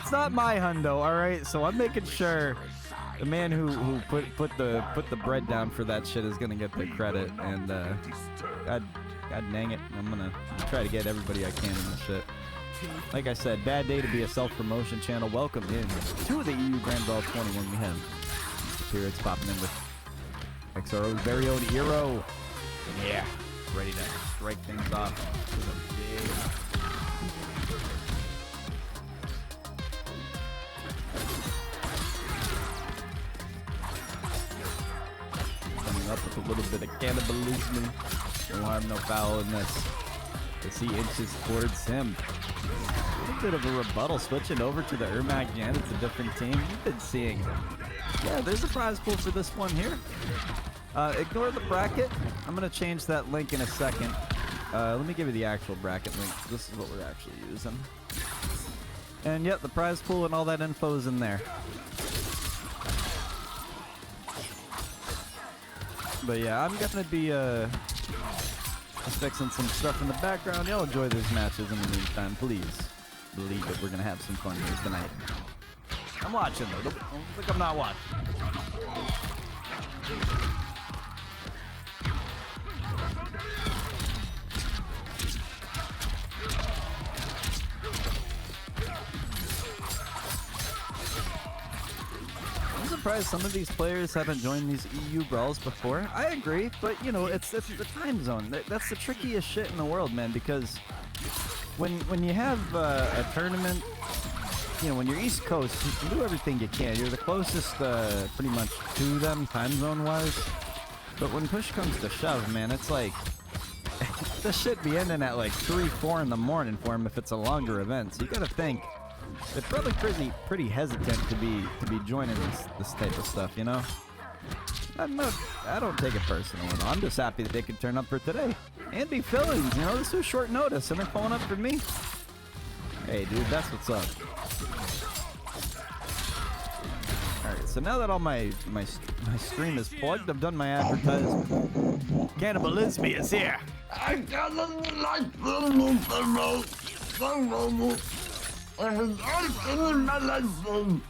It's not my hundo, all right? So I'm making sure the man who put the bread down for that shit is gonna get the credit. And God dang it, I'm gonna try to get everybody I can in this shit. Like I said, bad day to be a self-promotion channel. Welcome in to the EU Grand Brawl 21. We have Pir1x popping in with XRO's very own hero. Yeah, ready to strike things off with a big... Coming up with a little bit of cannibalism. No harm, no foul in this. As he inches towards him. A bit of a rebuttal, switching over to the MK1. It's a different team. You've been seeing. Yeah, there's a prize pool for this one here. Ignore the bracket. I'm going to change that link in a second. Let me give you the actual bracket link. This is what we're actually using. And yep, the prize pool and all that info is in there. But yeah, I'm going to be fixing some stuff in the background. Y'all enjoy these matches in the meantime. Please believe that we're going to have some fun here tonight. I'm watching though. Don't think I'm not watching. I'm surprised some of these players haven't joined these EU brawls before. I agree, but you know, it's the time zone. That's the trickiest shit in the world, man, because when you have a tournament, you know, when you're East Coast, you can do everything you can. You're the closest pretty much to them time zone wise. But when push comes to shove, man, it's like this shit be ending at like 3, 4 in the morning for them if it's a longer event. So you gotta think they're probably pretty hesitant to be joining this type of stuff, you know. I don't take it personally. I'm just happy that they could turn up for today and be fillings. You know, this was short notice, and they're pulling up for me. Hey, dude, that's what's up. All right, so now that all my stream is plugged, I've done my advertisement. Cannibalism is here. I got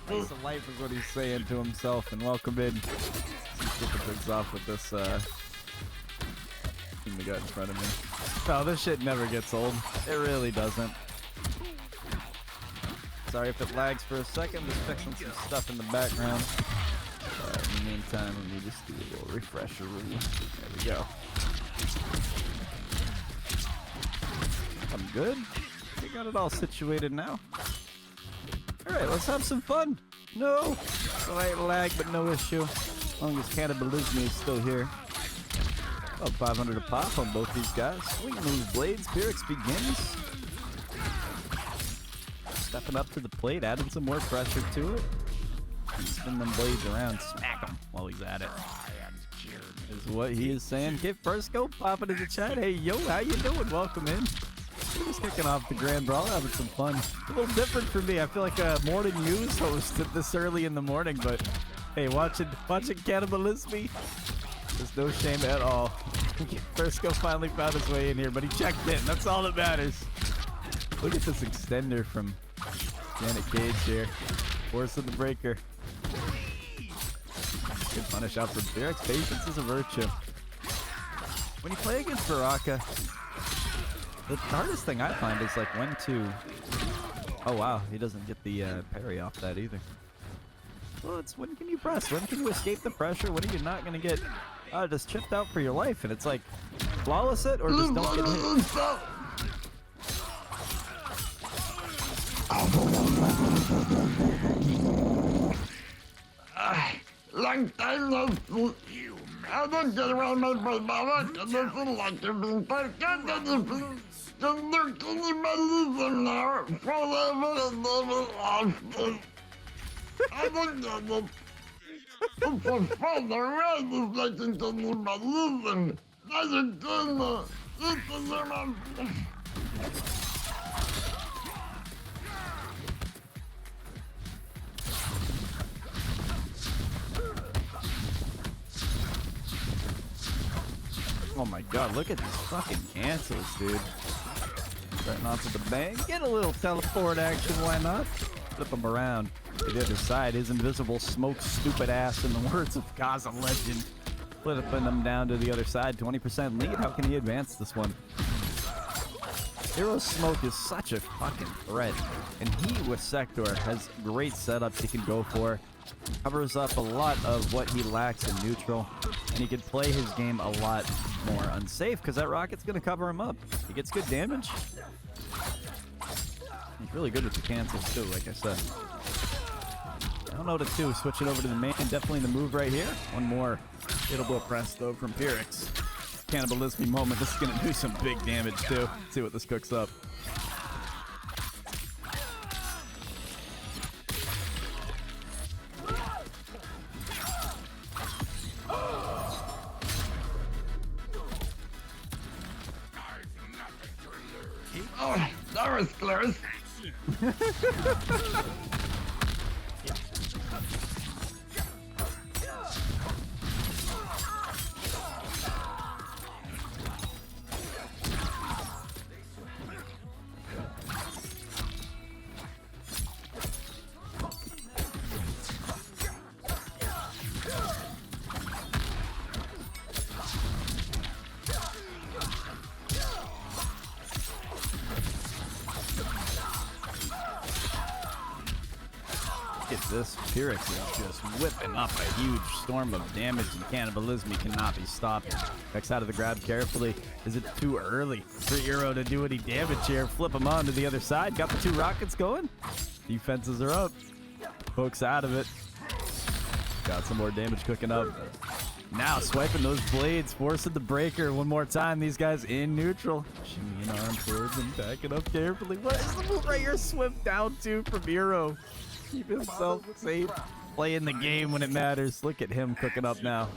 That's the life is what he's saying to himself, and welcome in. Let's get the things off with this thing we got in front of me. Oh, this shit never gets old. It really doesn't. Sorry if it lags for a second. Just fixing some stuff in the background. In the meantime, let me just do a little refresher review. There we go. I'm good. We got it all situated now. Alright, let's have some fun. No! Slight lag, but no issue. As long as cannibalism is still here. About 500 a pop on both these guys. Swing those blades. Pir1x begins. Stepping up to the plate, adding some more pressure to it. Spin them blades around, smack him while he's at it. Is what he is saying. Kefirsko popping in the chat. Hey, yo, how you doing? Welcome in. We're just kicking off the Grand Brawl, having some fun. A little different for me. I feel like a morning news host this early in the morning, but hey, watching cannibalism, there's no shame at all. Kefirsko finally found his way in here, but he checked in. That's all that matters. Look at this extender from Janet Cage here. Forcing the breaker. Good punish out from Pir1x. Patience is a virtue. When you play against Baraka, the hardest thing I find is like when to... Oh wow, he doesn't get the parry off that either. Well, it's when can you press? When can you escape the pressure? When are you not going to get just chipped out for your life? And it's like, flawless it or just don't get hit. Long time no see. I don't get around my mama, and this is like you're being forgotten. Just look cannibalism now, forever and ever after. I don't get it. It's a fun around this like cannibalism. That's a good Oh my god, look at these fucking cancels, dude. Starting off with the bang. Get a little teleport action, why not? flip him around to the other side. His invisible smoke stupid ass, in the words of Gaza legend, flipping him down to the other side. 20% lead. How can he advance this one? Hero's smoke is such a fucking threat, and he with Sector has great setups he can go for. Covers up a lot of what he lacks in neutral, and he could play his game a lot more unsafe because that rocket's going to cover him up. He gets good damage. He's really good with the cancels too, like I said. I don't know what to do. Switch it over to the main. Definitely the move right here. One more It'll press though from Pir1x. Cannibalism moment. This is going to do some big damage too. Let's see what this cooks up. Oh, that was close. This Pir1x is just whipping up a huge storm of damage, and Cannibalism cannot be stopped. X out of the grab carefully. Is it too early for Euro to do any damage here? Flip him on to the other side. Got the two rockets going. Defenses are up. Pokes out of it. Got some more damage cooking up. Now swiping those blades, forcing the breaker one more time. These guys in neutral. Shimmying on towards him, backing up carefully. What is the move right here? Swim down to from Euro. Keep himself safe, playing the game when it matters. Look at him cooking up now.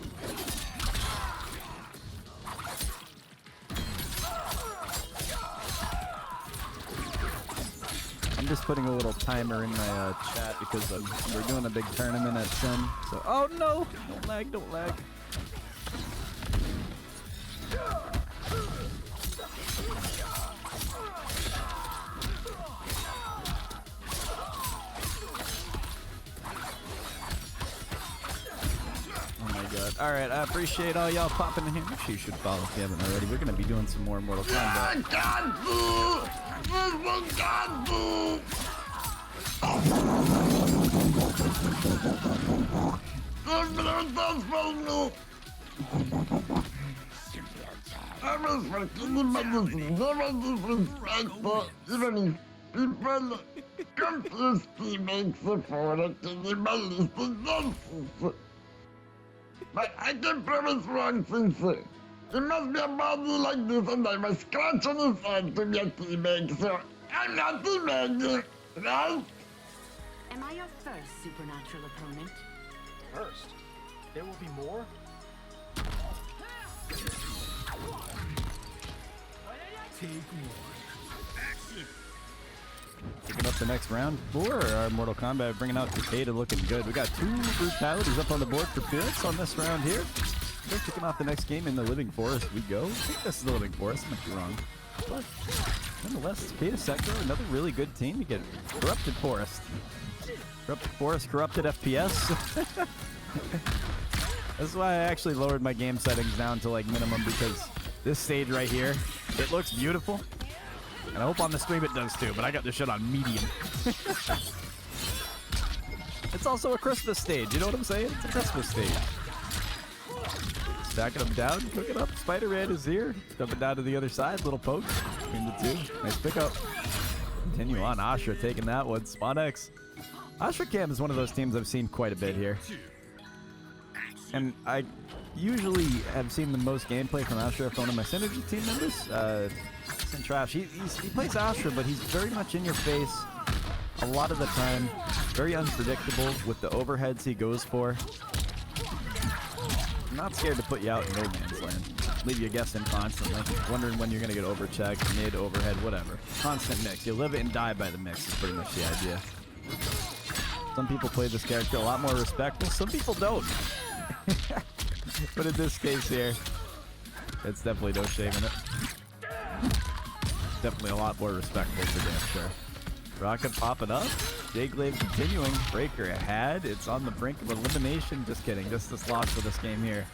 I'm just putting a little timer in my chat because we're doing a big tournament at Sin. So, oh no! Don't lag, don't lag. All right, I appreciate all y'all popping in here. Make sure you should follow if you haven't already. We're going to be doing some more Mortal Kombat. I was working in medicine. Never disrespect for even if people confuse teammates for a cannibalistic nonsense. But I can promise wrong since it must be a body like this and I was scratching his head to be a teammate, so I'm not teammate, right? Am I your first supernatural opponent? First? There will be more? Take one. Action! Picking up the next round for our Mortal Kombat, bringing out Takeda looking good. We got two brutalities up on the board for Pir1x on this round here. They're kicking off the next game in the Living Forest. We go. I think this is the Living Forest. I might be wrong. But nonetheless, Takeda Sector, another really good team. You get Corrupted Forest. Corrupted Forest, Corrupted FPS. That's why I actually lowered my game settings down to like minimum, because this stage right here, it looks beautiful. And I hope on the stream it does too, but I got this shit on medium. It's also a Christmas stage, you know what I'm saying? It's a Christmas stage. Stacking them down, cooking up. Spider-Man is here. Jumping down to the other side, little poke between the two. Nice pickup. Continue on, Asher taking that one. Spawn1x. Asher Cam is one of those teams I've seen quite a bit here. And I usually have seen the most gameplay from Asher from one of my Synergy team members. Trash. He plays Asher, but he's very much in your face a lot of the time. Very unpredictable with the overheads he goes for. I'm not scared to put you out in no man's land. Leave you guessing constantly, wondering when you're going to get overchecked, mid, overhead, whatever. Constant mix. You live it and die by the mix is pretty much the idea. Some people play this character a lot more respectful. Some people don't. But in this case here, it's definitely no shame in it. Definitely a lot more respectful for damn sure. Rocket popping up. REDGRAVE continuing. Breaker ahead. It's on the brink of elimination. Just kidding. Just this loss for this game here.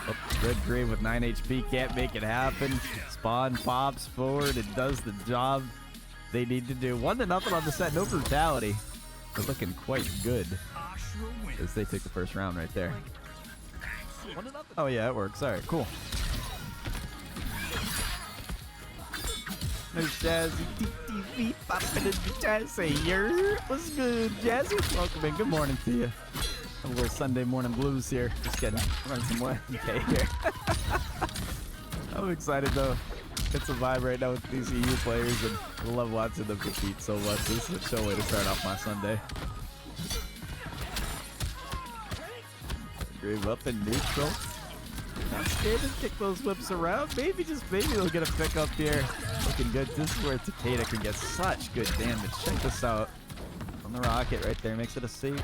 Oh, REDGRAVE with 9 HP. Can't make it happen. Spawn pops forward and does the job they need to do. 1-0 on the set. No brutality. They're looking quite good as they take the first round right there. Oh yeah, it works. All right, cool. There's Jazzy TTV popping in the Jazzy here. What's good, Jazzy? Welcome in. Good morning to you. A little Sunday morning blues here. Just kidding. Run some more MK here. I'm excited though. It's a vibe right now with these EU players, and I love watching them compete so much. This is a chill way to start off my Sunday. REDGRAVE up in neutral. Not scared to kick those whips around. Maybe, just maybe they'll get a pick up here. Looking good. This is where Takeda can get such good damage. Check this out. On the rocket right there. Makes it a safe.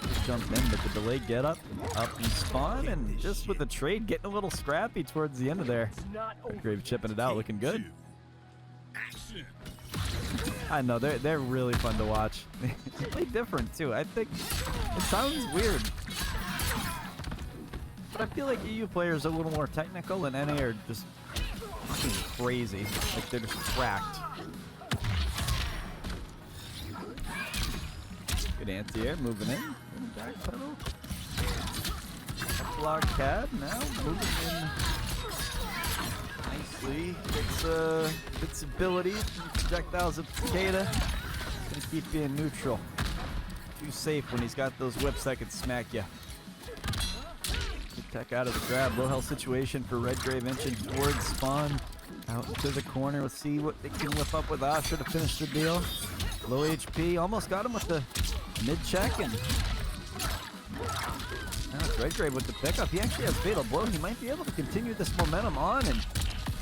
Just jump in, but the delay get up and spawn, and just with the trade getting a little scrappy towards the end of there. REDGRAVE chipping it out, looking good. I know, they're really fun to watch. They play different too. I think it sounds weird, but I feel like EU players are a little more technical, and NA are just fucking crazy. Like they're just cracked. Good anti-air, moving in. Back pedal. Block pad now, moving in nicely. Its ability, projectiles of Takeda. Gonna keep being neutral. Too safe when he's got those whips that can smack you. Good tech out of the grab. Low health situation for REDGRAVE inching towards spawn. Out to the corner. Let's see what they can whip up with Asher to finish the deal. Low HP. Almost got him with the mid check, and now it's REDGRAVE with the pickup. He actually has fatal blow. He might be able to continue this momentum on, and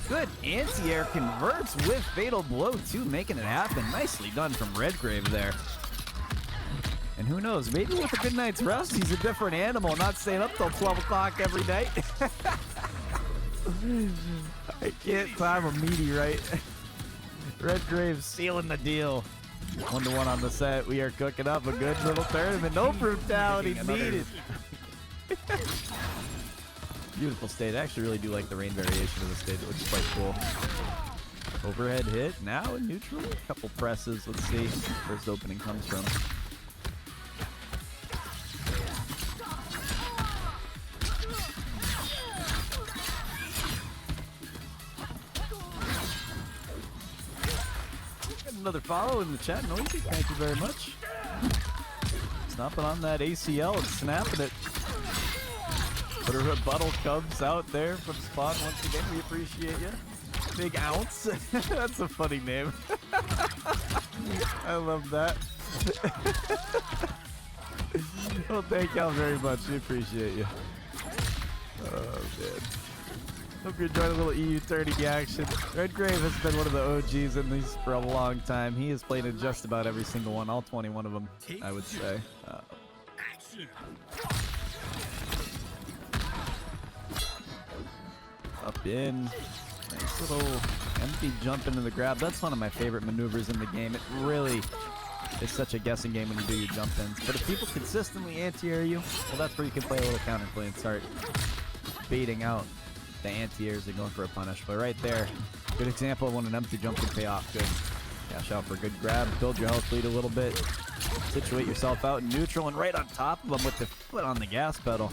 good anti-air converts with fatal blow too, making it happen. Nicely done from REDGRAVE there. And who knows, maybe with a good night's rest, he's a different animal, not staying up till 12 o'clock every night. I can't time a meteorite. REDGRAVE sealing the deal. 1-1 on the set. We are cooking up a good little tournament. No brutality needed. Beautiful stage. I actually really do like the rain variation of the stage. It looks quite cool. Overhead hit. Now in neutral. A couple presses. Let's see where first opening comes from. Another follow in the chat. Noisy, thank you very much. Snapping on that ACL and snapping it. But a rebuttal comes out there from Spawn. Once again, we appreciate you. Big Ounce. That's a funny name. I love that. Well, thank y'all very much. We appreciate you. Oh, man. Hope you're enjoying a little EU tourney action. REDGRAVE has been one of the OGs in these for a long time. He has played in just about every single one, all 21 of them, I would say. Up in. Nice little empty jump into the grab. That's one of my favorite maneuvers in the game. It really is such a guessing game when you do your jump ins. But if people consistently anti-air you, well, that's where you can play a little counterplay and start baiting out the anti-airs and going for a punish. But right there, good example of when an empty jump can pay off. Good. Cash out for a good grab. Build your health lead a little bit. Situate yourself out in neutral and right on top of them with the foot on the gas pedal.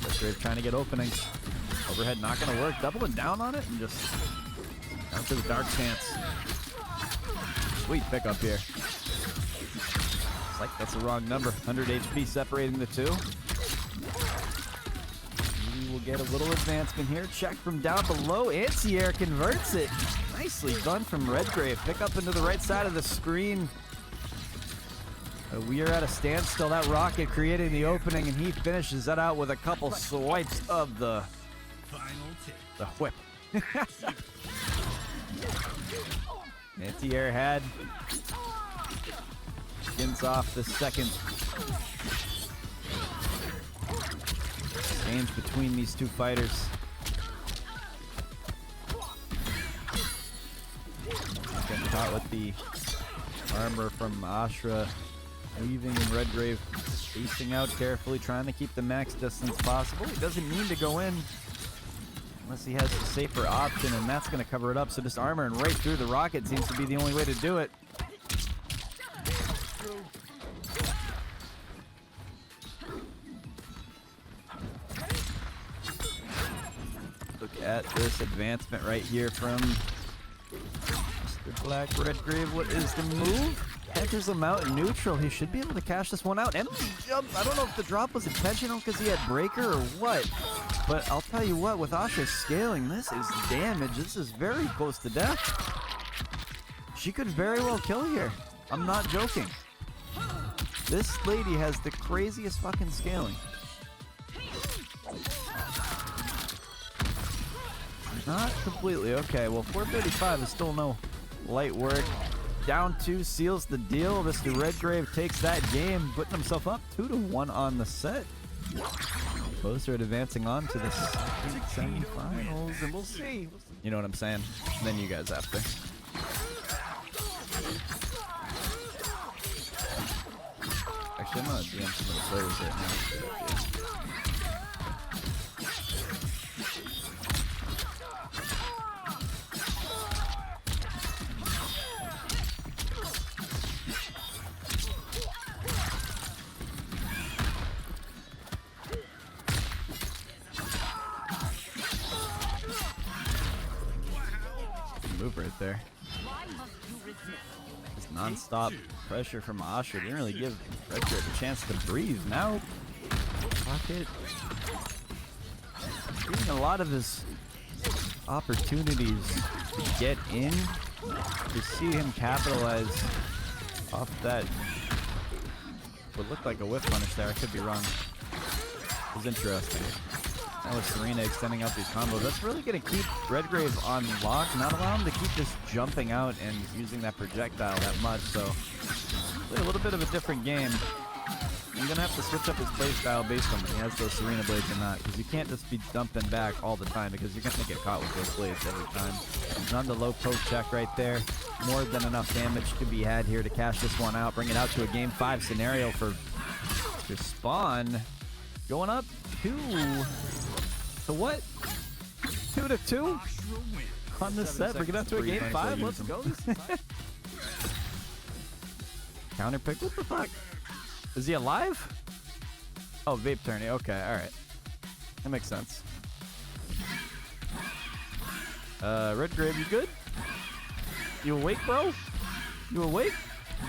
REDGRAVE trying to get openings. Overhead not going to work. Doubling down on it and just down to the dark stance. Sweet pickup here. It's like that's the wrong number. 100 HP separating the two. We'll get a little advancement here. Check from down below. Anti-air converts it. Nicely done from REDGRAVE. Pick up into the right side of the screen. We are at a standstill. That rocket creating the opening, and he finishes that out with a couple swipes of the whip. Anti-air had. Skins off the second. Exchange between these two fighters. Getting caught with the armor from Ashra. Weaving and Redgrave spacing out carefully, trying to keep the max distance possible. He doesn't mean to go in unless he has a safer option, and that's going to cover it up. So just armor and right through the rocket seems to be the only way to do it. Look at this advancement right here from Mr. Black Redgrave. What is the move? Catches him out in neutral. He should be able to cash this one out. And jump. I don't know if the drop was intentional because he had breaker or what. But I'll tell you what, with Asha scaling, this is damage. This is very close to death. She could very well kill here. I'm not joking. This lady has the craziest fucking scaling. Not completely. Okay, well, 435 is still no light work. Down 2 seals the deal. Mr. Redgrave takes that game, putting himself up 2-1 on the set. Closer at advancing on to the semifinals, and we'll see. You know what I'm saying? And then you guys after. Actually, I'm gonna DM some of the players right now. Move right there. Just non-stop pressure from Asher didn't really give Redgrave a chance to breathe. Now, Pocket getting a lot of his opportunities to get in. To see him capitalize off that what looked like a whiff punish there. I could be wrong. It was interesting. Now with Serena extending out these combos, that's really going to keep Redgrave on lock, not allow him to keep just jumping out and using that projectile that much. So, really a little bit of a different game. I'm going to have to switch up his playstyle based on when he has those Serena blades or not, because you can't just be dumping back all the time, because you're going to get caught with those blades every time. And on the low poke check right there, more than enough damage to be had here to cash this one out, bring it out to a game 5 scenario for Spawn. Going up 2 to what? 2-2 on this set. Bring it up to a game 5. Let's go. Counter pick. What the fuck? Is he alive? Oh, vape tourney. Okay, alright. That makes sense. Redgrave, you good? You awake, bro? You awake,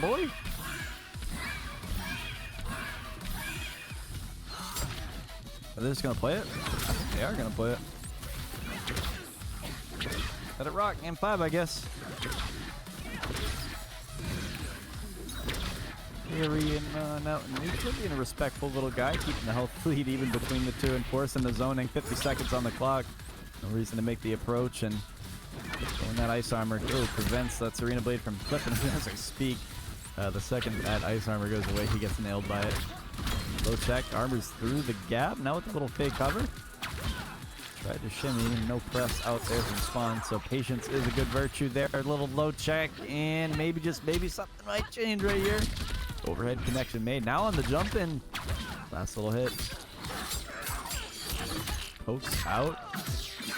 boy? Are they just gonna play it? I think they are gonna play it. Let it rock. Game 5, I guess. Arian out in neutral, being a respectful little guy, keeping the health lead even between the two, enforcing the zoning. 50 seconds on the clock. No reason to make the approach, and throwing that ice armor really prevents that Serena blade from flipping as I speak. The second that ice armor goes away, he gets nailed by it. Low check, armor's through the gap. Now with a little fake cover. Tried to shimmy, no press out there from Spawn, so patience is a good virtue there. A little low check, and maybe, just maybe, something might change right here. Overhead connection made. Now on the jump in. Last little hit. Pokes out.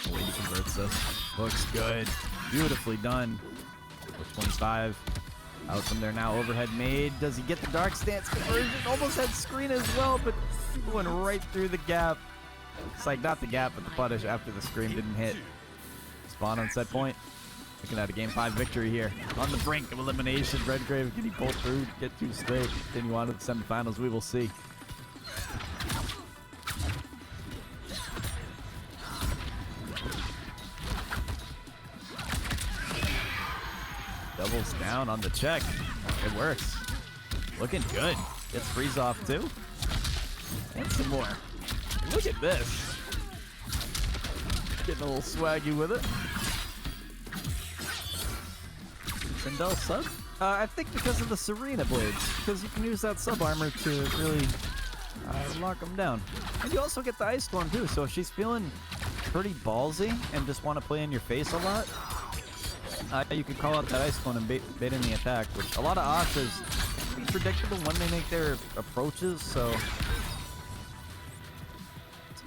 The way he converts this. Looks good. Beautifully done. 25. Out from there now. Overhead made. Does he get the dark stance conversion? Almost had screen as well, but going right through the gap. It's like not the gap, but the punish after the scream didn't hit. Spawn on set point. Looking at a game 5 victory here. On the brink of elimination. Redgrave, can he pull through, get 2 straight, continue on to the semifinals? We will see. Doubles down on the check. It works. Looking good. Gets freeze off too. And some more. Look at this. Getting a little swaggy with it. Sindel sub? I think because of the Serena blades. Because you can use that sub armor to really lock them down. And you also get the Ice Storm too. So if she's feeling pretty ballsy and just want to play in your face a lot, You could call out that ice clone and bait in the attack, which a lot of Ashas be predictable when they make their approaches, so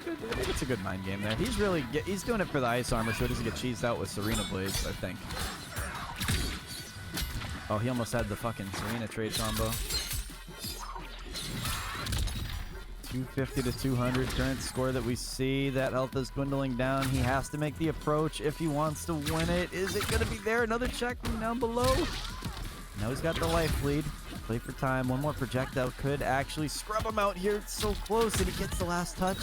I think it's a good mind game there. He's really he's doing it for the ice armor so he doesn't get cheesed out with Serena blades, I think. Oh, he almost had the fucking Serena trade combo. 250 to 200 current score that we see. That health is dwindling down. He has to make the approach if he wants to win it. Is it going to be there? Another check from down below. Now he's got the life lead. Play for time. One more projectile could actually scrub him out here. It's so close, and he gets the last touch.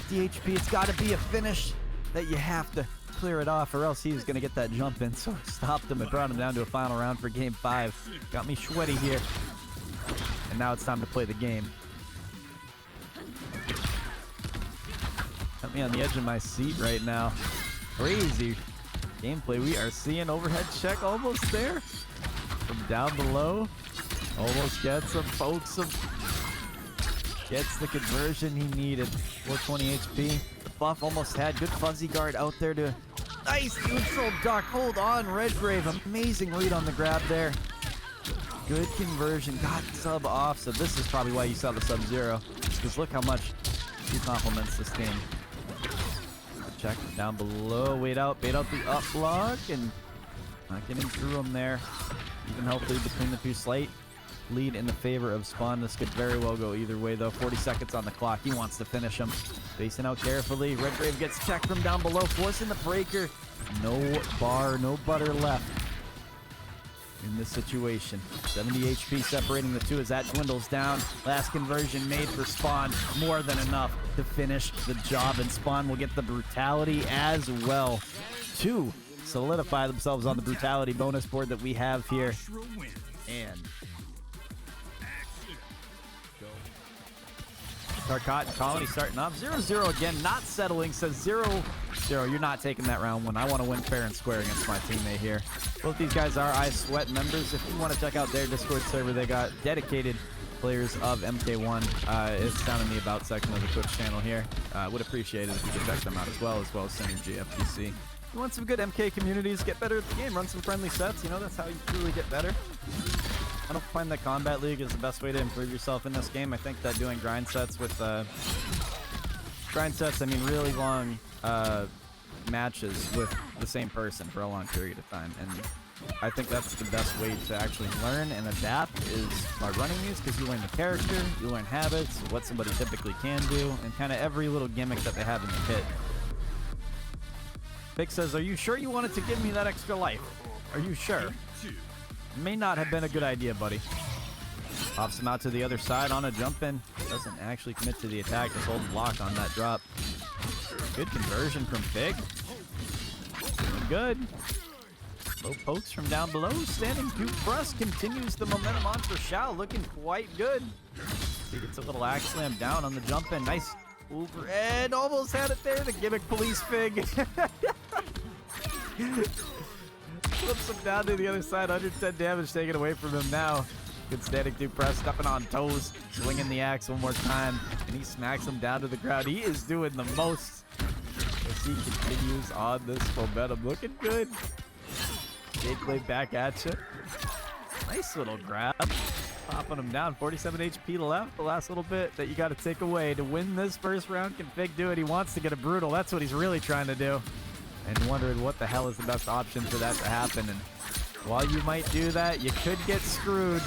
DHP, it's got to be a finish that you have to clear it off, or else he's going to get that jump in. So stopped him and brought him down to a final round for game 5. Got me sweaty here. And now it's time to play the game. Got me on the edge of my seat right now. Crazy gameplay we are seeing. Overhead check almost there. From down below. Almost gets him, pokes him. Gets the conversion he needed. 420 HP. The buff almost had. Good fuzzy guard out there to... Nice neutral duck. Hold on, REDGRAVE. Amazing read on the grab there. Good conversion. Got sub off. So this is probably why you saw the sub-zero. Because look how much he complements this team. Check down below. Bait out the up block. And not getting through him there. Even hopefully between the two, slight lead in the favor of Spawn. This could very well go either way though. 40 seconds on the clock. He wants to finish him. Facing out carefully. REDGRAVE gets checked from down below. Forcing the breaker. No bar, no butter left in this situation. 70 HP separating the two as that dwindles down. Last conversion made for Spawn. More than enough to finish the job. And Spawn will get the brutality as well. To solidify themselves on the brutality bonus board that we have here. And Tarkat and Colony starting off 0-0 again, not settling. Says 0-0. You're not taking that round one. I want to win fair and square against my teammate here. Both these guys are I Sweat members. If you want to check out their Discord server, they got dedicated players of MK1. It's down in the About section of the Twitch channel here. Would appreciate it if you could check them out as well as Synergy FTC. If you want some good MK communities, get better at the game, run some friendly sets. You know, that's how you truly get better. I don't find that Combat League is the best way to improve yourself in this game. I think that doing grind sets with I mean really long matches with the same person for a long period of time, and I think that's the best way to actually learn and adapt is by running these, because you learn the character, you learn habits, what somebody typically can do, and kind of every little gimmick that they have in the kit. FIGG says, are you sure you wanted to give me that extra life? Are you sure? May not have been a good idea, buddy. Pops him out to the other side on a jump in. Doesn't actually commit to the attack, just hold block on that drop. Good conversion from FIGG. Doing good. Low pokes from down below. Standing to press continues the momentum on for Shao. Looking quite good. He gets a little axe slam down on the jump in. Nice overhead. Almost had it there. The gimmick police FIGG. Flips him down to the other side. 110 damage taken away from him now. Good standing through press, stepping on toes, swinging the axe one more time, and he smacks him down to the ground. He is doing the most as he continues on this momentum. Looking good. Gameplay back at you. Nice little grab. Popping him down. 47 HP left. The last little bit that you got to take away to win this first round. Can FIGG do it? He wants to get a brutal. That's what he's really trying to do. And wondering what the hell is the best option for that to happen. And while you might do that, you could get screwed.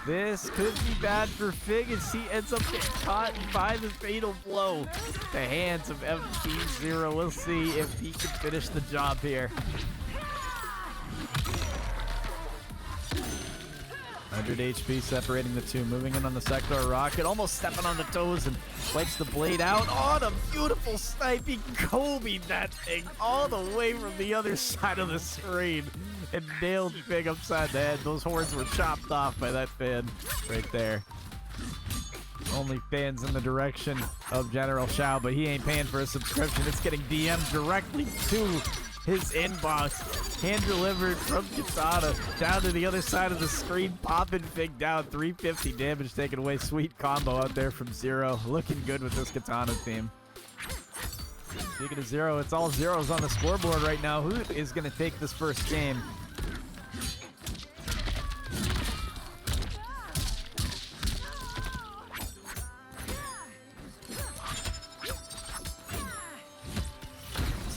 This could be bad for FIGG as he ends up getting caught by the fatal blow. The hands of MK0. We'll see if he can finish the job here. 100 HP separating the two. Moving in on the sector rocket. Almost stepping on the toes and wipes the blade out. On a beautiful snipe. He Kobe'd that thing all the way from the other side of the screen. And nailed FIGG upside the head. Those horns were chopped off by that fan right there. Only fans in the direction of General Shao, but he ain't paying for a subscription. It's getting DM'd directly to his inbox. Hand delivered from Katana down to the other side of the screen. Popping FIGG down. 350 damage taken away. Sweet combo out there from Zero. Looking good with this Katana team. Speaking of Zero, it's all zeros on the scoreboard right now. Who is going to take this first game?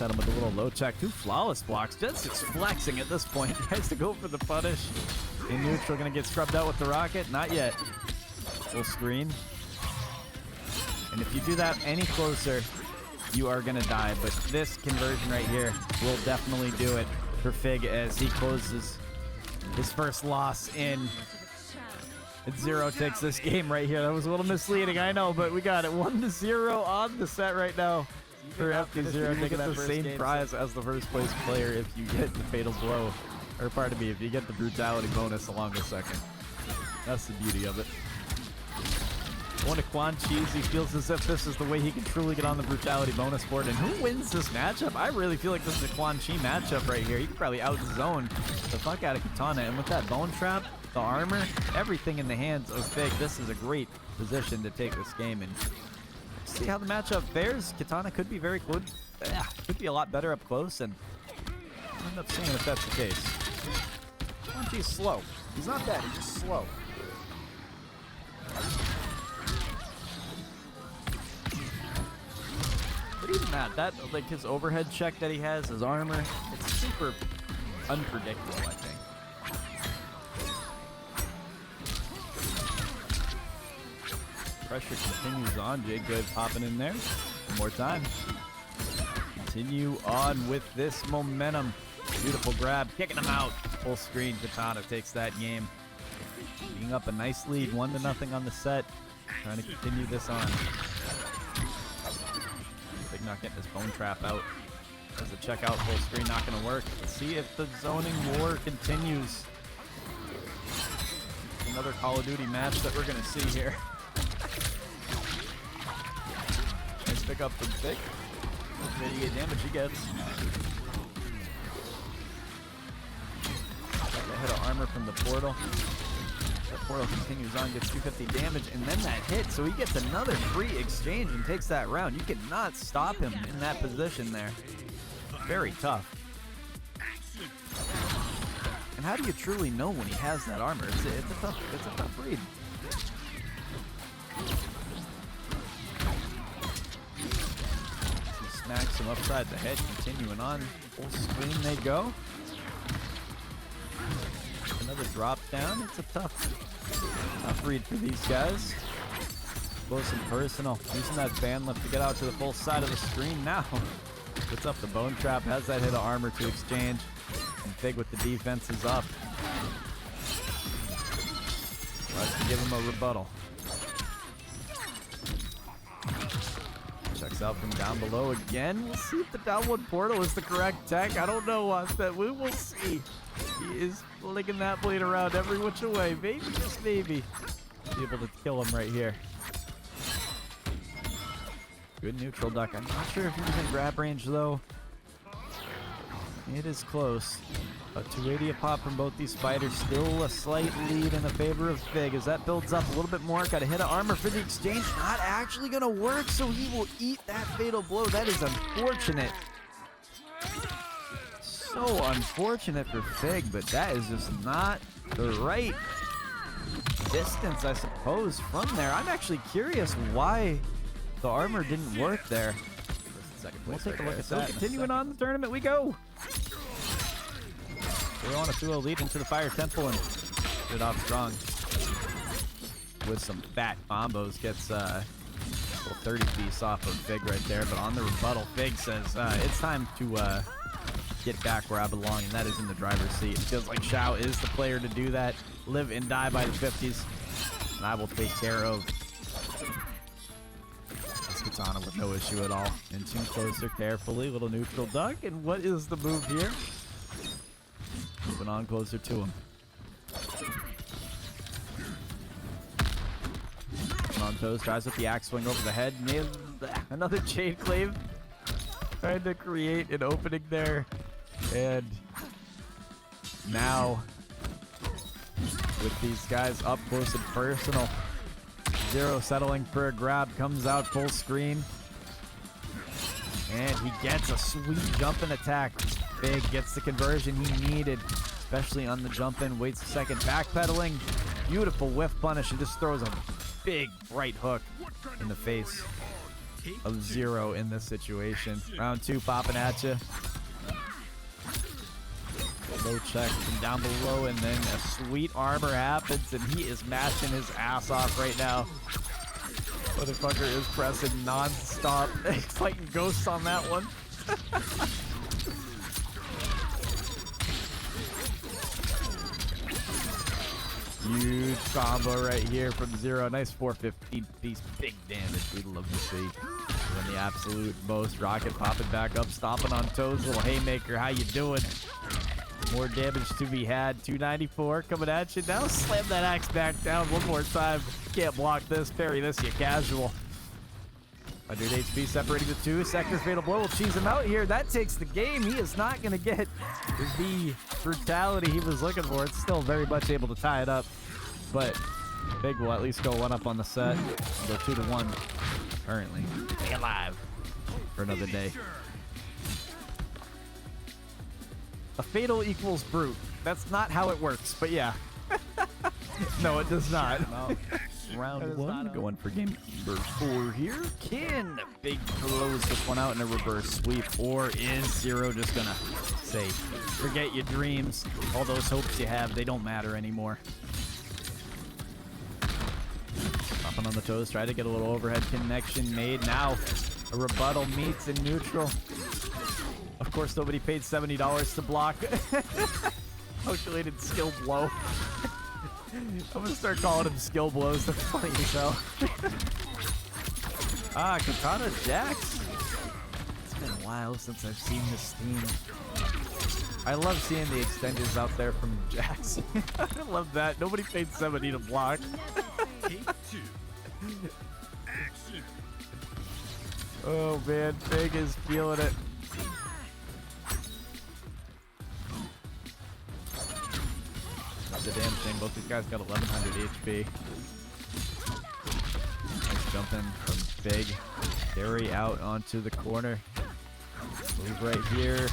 at him with a little low check. 2 flawless blocks. Just is flexing at this point. He has to go for the punish. In neutral, gonna get scrubbed out with the rocket. Not yet. Full screen. And if you do that any closer, you are gonna die. But this conversion right here will definitely do it for FIGG as he closes his first loss in. And 0 takes this game right here. That was a little misleading, I know, but we got it. 1-0 on the set right now for FD0. Taking the same prize as the first place player if you get the fatal blow. Or pardon me, if you get the brutality bonus along the second. That's the beauty of it. Going to Quan Chi's, he feels as if this is the way he can truly get on the brutality bonus board. And who wins this matchup? I really feel like this is a Quan Chi matchup right here. He could probably out-zone the fuck out of Katana. And with that bone trap, the armor, everything in the hands of FIGG, this is a great position to take this game. And see how the matchup fares. Katana could be very good. Could be a lot better up close. And I'll end up seeing if that's the case. Quan Chi's slow. He's not bad, he's just slow. But even that, like his overhead check that he has, his armor, it's super unpredictable, I think. Pressure continues on. REDGRAVE popping in there. One more time. Continue on with this momentum. Beautiful grab, kicking him out. Full screen, Katana takes that game. Being up a nice lead, 1-0 on the set. Trying to continue this on. FIGG not getting his bone trap out. There's a check out, full screen, not going to work. Let's see if the zoning war continues. Another Call of Duty match that we're going to see here. Nice pick up from FIGG. 88 damage he gets. Got a hit of armor from the portal. The portal continues on, gets 250 damage, and then that hit, so he gets another free exchange and takes that round. You cannot stop him in that position there. Very tough. And how do you truly know when he has that armor? It's a tough read. He smacks him upside the head, continuing on. Full screen they go. Another drop down. It's a tough read for these guys. Close and personal. Using that fan lift to get out to the full side of the screen now. Puts up the bone trap, has that hit of armor to exchange. And FIGG with the defenses up. Tries to give him a rebuttal. Checks out from down below again. We'll see if the downward portal is the correct tech. I don't know, but we will see. He is flicking that blade around every which way. Maybe, just maybe, be able to kill him right here. Good neutral duck. I'm not sure if he's in grab range, though. It is close. A 280 a pop from both these fighters. Still a slight lead in the favor of FIGG as that builds up a little bit more. Got a hit of armor for the exchange. Not actually going to work, so he will eat that fatal blow. That is unfortunate. So unfortunate for FIGG, but that is just not the right distance, I suppose, from there. I'm actually curious why the armor didn't work there. We'll take a look at that. Continuing on the tournament we go. We're on a 2-0 lead into the Fire Temple and get it off strong with some fat combos. Gets a little 30 piece off of FIGG right there, but on the rebuttal, FIGG says it's time to get back where I belong, and that is in the driver's seat. It feels like Xiao is the player to do that. Live and die by the 50s, and I will take care of this Katana with no issue at all. Inching closer carefully, little neutral duck, and what is the move here? Moving on closer to him. On toes, tries with the axe swing over the head. Nailed another chain clave. Trying to create an opening there. And now, with these guys up close and personal, 0 settling for a grab, comes out full screen. And he gets a sweet jump and attack. FIGG gets the conversion he needed, especially on the jump in. Waits a second, backpedaling. Beautiful whiff punish and just throws a big right hook in the face of Zero in this situation. Round 2 popping at you. Low check from down below, and then a sweet armor happens, and he is mashing his ass off right now. Motherfucker is pressing non-stop. Fighting ghosts on that one. Huge combo right here from Zero. Nice 415 piece. Big damage. We'd love to see. Doing the absolute most. Rocket popping back up, stomping on toes. Little haymaker. How you doing? More damage to be had. 294 coming at you. Now slam that axe back down one more time. Can't block this. Parry this, you casual. 100 HP separating the two. Sector's fatal blow will cheese him out here. That takes the game. He is not going to get the brutality he was looking for. It's still very much able to tie it up. But Fig will at least go 1 up on the set. Go 2-1 currently. Stay alive for another day. A fatal equals brute. That's not how it works, but yeah. No, it does not. Round 1, going for game number 4 here. Can Big close this one out in a reverse sweep, or is Zero just gonna say, forget your dreams, all those hopes you have, they don't matter anymore? Popping on the toes, try to get a little overhead connection made. Now, a rebuttal meets in neutral. Of course, nobody paid $70 to block. Calculated skill blow. I'm gonna start calling him skill blows. That's funny as hell. Katana Jax. It's been a while since I've seen this team. I love seeing the extenders out there from Jax. I love that. Nobody paid 70 to block. Oh man, Fig is feeling it. The damn thing. Both these guys got 1100 HP. Nice jump in from Fig. Carry out onto the corner. Move right here.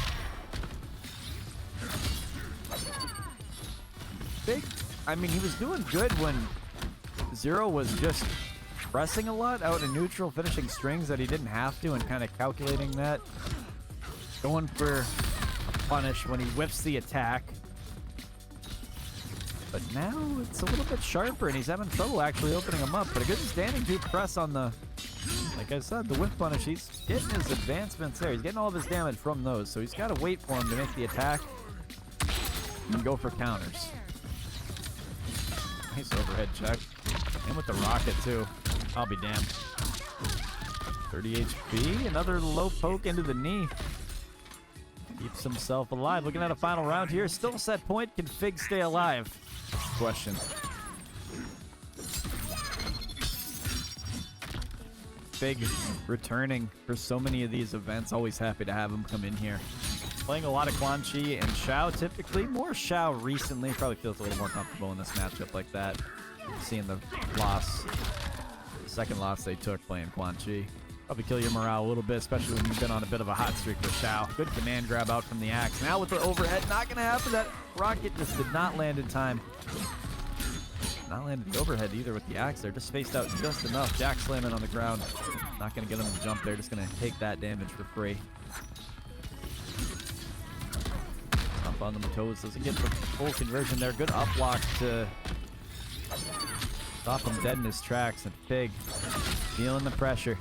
Fig, I mean, he was doing good when Zero was just pressing a lot out in neutral, finishing strings that he didn't have to, and kind of calculating that. Going for a punish when he whiffs the attack. But now it's a little bit sharper, and he's having trouble actually opening him up. But a good standing to press on the, like I said, the whiff punish. He's getting his advancements there. He's getting all of his damage from those. So he's got to wait for him to make the attack and go for counters. Nice overhead check. And with the rocket, too. I'll be damned. 30 HP. Another low poke into the knee. Keeps himself alive. Looking at a final round here. Still set point. Can Fig stay alive? Question. Fig returning for so many of these events. Always happy to have him come in here. Playing a lot of Quan Chi and Xiao typically. More Xiao recently. Probably feels a little more comfortable in this matchup like that. Seeing the loss. The second loss they took playing Quan Chi. Probably kill your morale a little bit, especially when you've been on a bit of a hot streak with Xiao. Good command grab out from the axe. Now with the overhead, not going to happen. That rocket just did not land in time. Not landed the overhead either with the axe there. Just spaced out just enough. Jack slamming on the ground. Not going to get him to jump there. Just going to take that damage for free. Up on the toes. Doesn't get the full conversion there. Good up block to stop him dead in his tracks. And Fig feeling the pressure.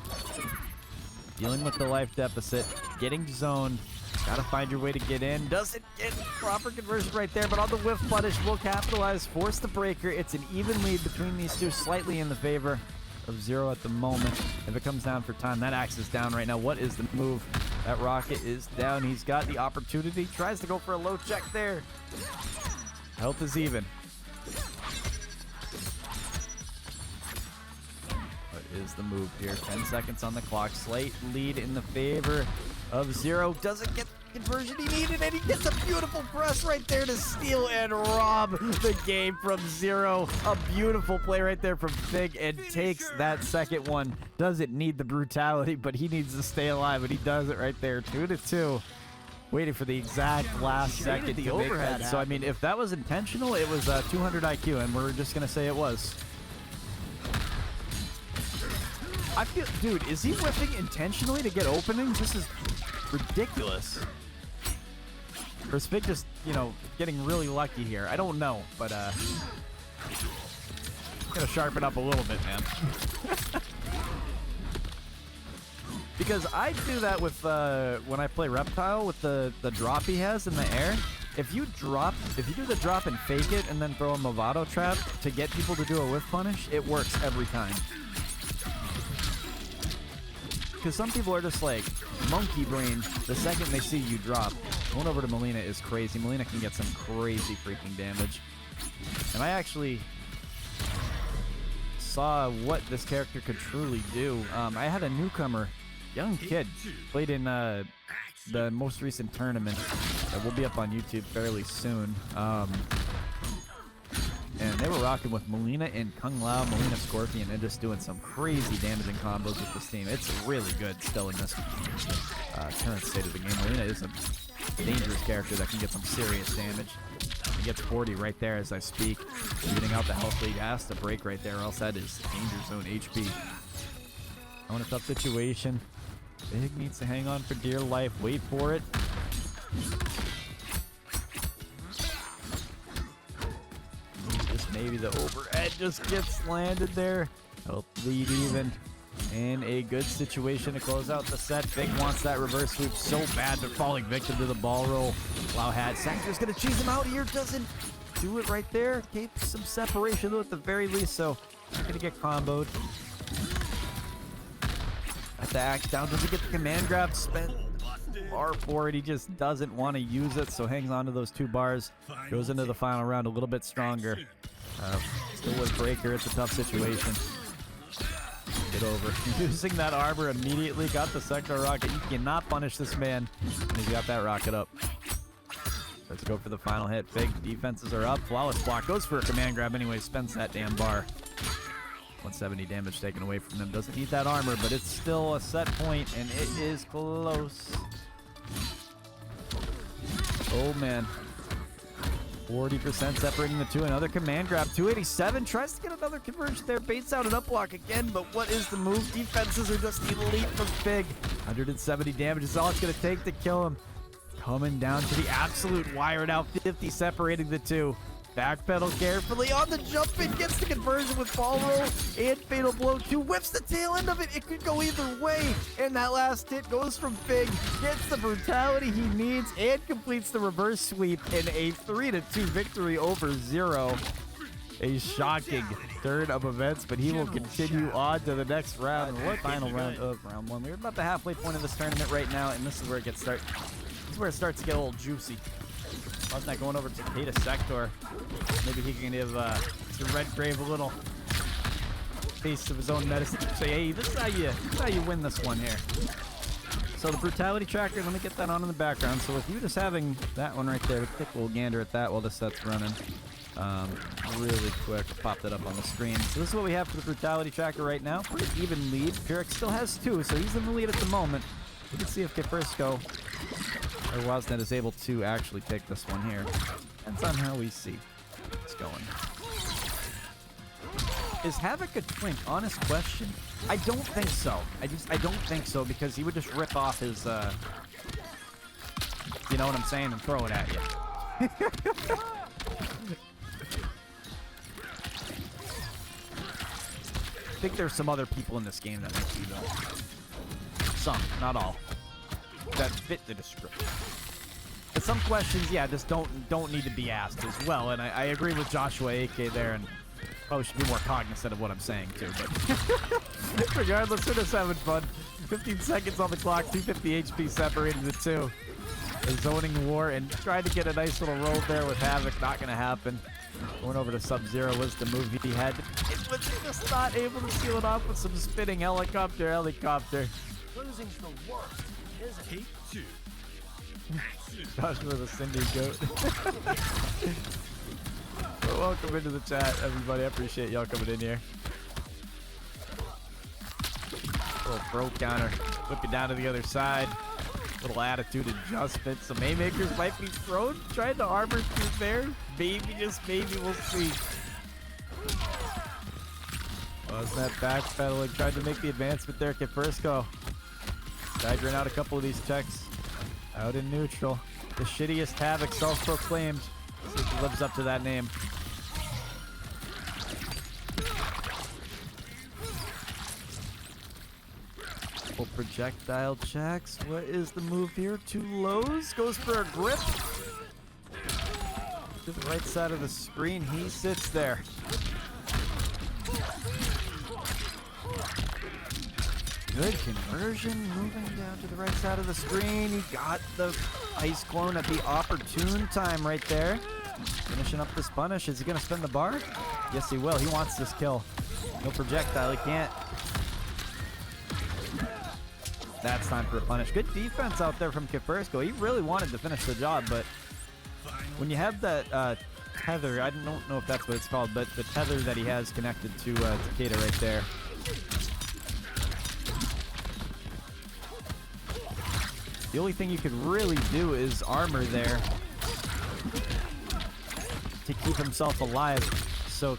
Dealing with the life deficit. Getting zoned. Gotta find your way to get in. Doesn't get proper conversion right there, but on the whiff punish will capitalize. Force the breaker. It's an even lead between these two. Slightly in the favor of Zero at the moment. If it comes down for time, that axe is down right now. What is the move? That rocket is down. He's got the opportunity. Tries to go for a low check there. Health is even. Is the move here. 10 seconds on the clock. Slight lead in the favor of Zero. Doesn't get the conversion he needed, and he gets a beautiful press right there to steal and rob the game from Zero. A beautiful play right there from Fig, and takes that second one. Doesn't need the brutality, but he needs to stay alive, and he does it right there. 2-2. Waiting for the exact last second to make that. So, I mean, if that was intentional, it was 200 IQ, and we're just going to say it was. I feel, dude, is he whipping intentionally to get openings? This is ridiculous. Or is FIGG just, you know, getting really lucky here? I don't know, but gotta sharpen up a little bit, man. Because I do that with when I play Reptile with the drop he has in the air. If you do the drop and fake it and then throw a Movado trap to get people to do a whiff punish, it works every time. Because some people are just like monkey brain the second they see you drop. Going over to Melina is crazy. Melina can get some crazy freaking damage. And I actually saw what this character could truly do. I had a newcomer, young kid, played in the most recent tournament that will be up on YouTube fairly soon. And they were rocking with Melina and Kung Lao, Melina Scorpion, and just doing some crazy damaging combos with this team. It's really good still in this current state of the game. Melina is a dangerous character that can get some serious damage. He gets 40 right there as I speak. Getting out the health lead has to break right there, or else that is danger zone HP. I want a tough situation. FIGG needs to hang on for dear life. Wait for it. Just maybe the overhead just gets landed there. Health lead even. In a good situation to close out the set. FIGG wants that reverse sweep so bad, but falling victim to the ball roll. Wow hat. Sector's gonna cheese him out here. Doesn't do it right there. Keeps some separation though at the very least, so not gonna get comboed. At the axe down, doesn't get the command grab. Spent bar for it. He just doesn't want to use it, so hangs on to those 2 bars. Goes into the final round a little bit stronger. Still with breaker. It's a tough situation. Get over. Using that armor immediately. Got the sector rocket. You cannot punish this man. And he's got that rocket up. Let's go for the final hit. FIGG defenses are up. Flawless block. Goes for a command grab anyway. Spends that damn bar. 170 damage taken away from him. Doesn't need that armor, but it's still a set point, and it is close. Oh, man. 40% separating the 2. Another command grab. 287. Tries to get another conversion there. Baits out an up block again, but what is the move? Defenses are just elite from FIGG. 170 damage is all it's going to take to kill him. Coming down to the absolute wire now. 50 separating the 2. Backpedal carefully on the jump in, gets the conversion with fall roll and fatal blow 2, whips the tail end of it. It could go either way, and that last hit goes from FIGG, gets the brutality he needs, and completes the reverse sweep in a 3-2 victory over 0. A shocking turn of events, but he will continue on to the next round. What final round of round 1? We're about the halfway point of this tournament right now, and this is where it gets started. This is where it starts to get a little juicy. Not going over to Beta Sector. Maybe he can give REDGRAVE a little taste of his own medicine. Say, hey, this is how you win this one here. So the brutality tracker, let me get that on in the background. So with you just having that one right there, take a little gander at that while the set's running. Really quick, pop that up on the screen. So this is what we have for the brutality tracker right now. Pretty even lead. Pir1x still has 2, so he's in the lead at the moment. We can see if Kefirsko or Wasnet is able to actually take this one here. Depends on how we see it's going. Is Havoc a twink? Honest question. I don't think so. I don't think so, because he would just rip off his you know what I'm saying, and throw it at you. I think there's some other people in this game that might be though. Some, not all, that fit the description. But some questions, yeah, just don't need to be asked as well. And I agree with Joshua AK there, and probably should be more cognizant of what I'm saying too. But regardless, we're just having fun. 15 seconds on the clock, 250 HP separating the 2. The zoning war and trying to get a nice little roll there with Havoc. Not going to happen. Going over to Sub-Zero was the move he had. It was just not able to seal it off with some spinning helicopter. Losing's the worst, isn't it? Take 2. Joshua the Cindy Goat. Well, welcome into the chat, everybody. I appreciate y'all coming in here. Little throw counter. Looking down to the other side. Little attitude adjustment. Some Haymakers might be thrown. Trying to armor through there. Maybe, just maybe, we'll see. Does that backpedaling, tried to make the advancement there. Kefirsko staggering out a couple of these checks. Out in neutral. The shittiest Havoc, self-proclaimed. See if he lives up to that name. Couple projectile checks. What is the move here? Two lows. Goes for a grip. To the right side of the screen. He sits there. Good conversion, moving down to the right side of the screen. He got the ice clone at the opportune time right there. Finishing up this punish. Is he going to spin the bar? Yes, he will. He wants this kill. No projectile. He can't. That's time for a punish. Good defense out there from Kefirsko. He really wanted to finish the job, but when you have that tether, I don't know if that's what it's called, but the tether that he has connected to Takeda right there. The only thing you could really do is armor there to keep himself alive. So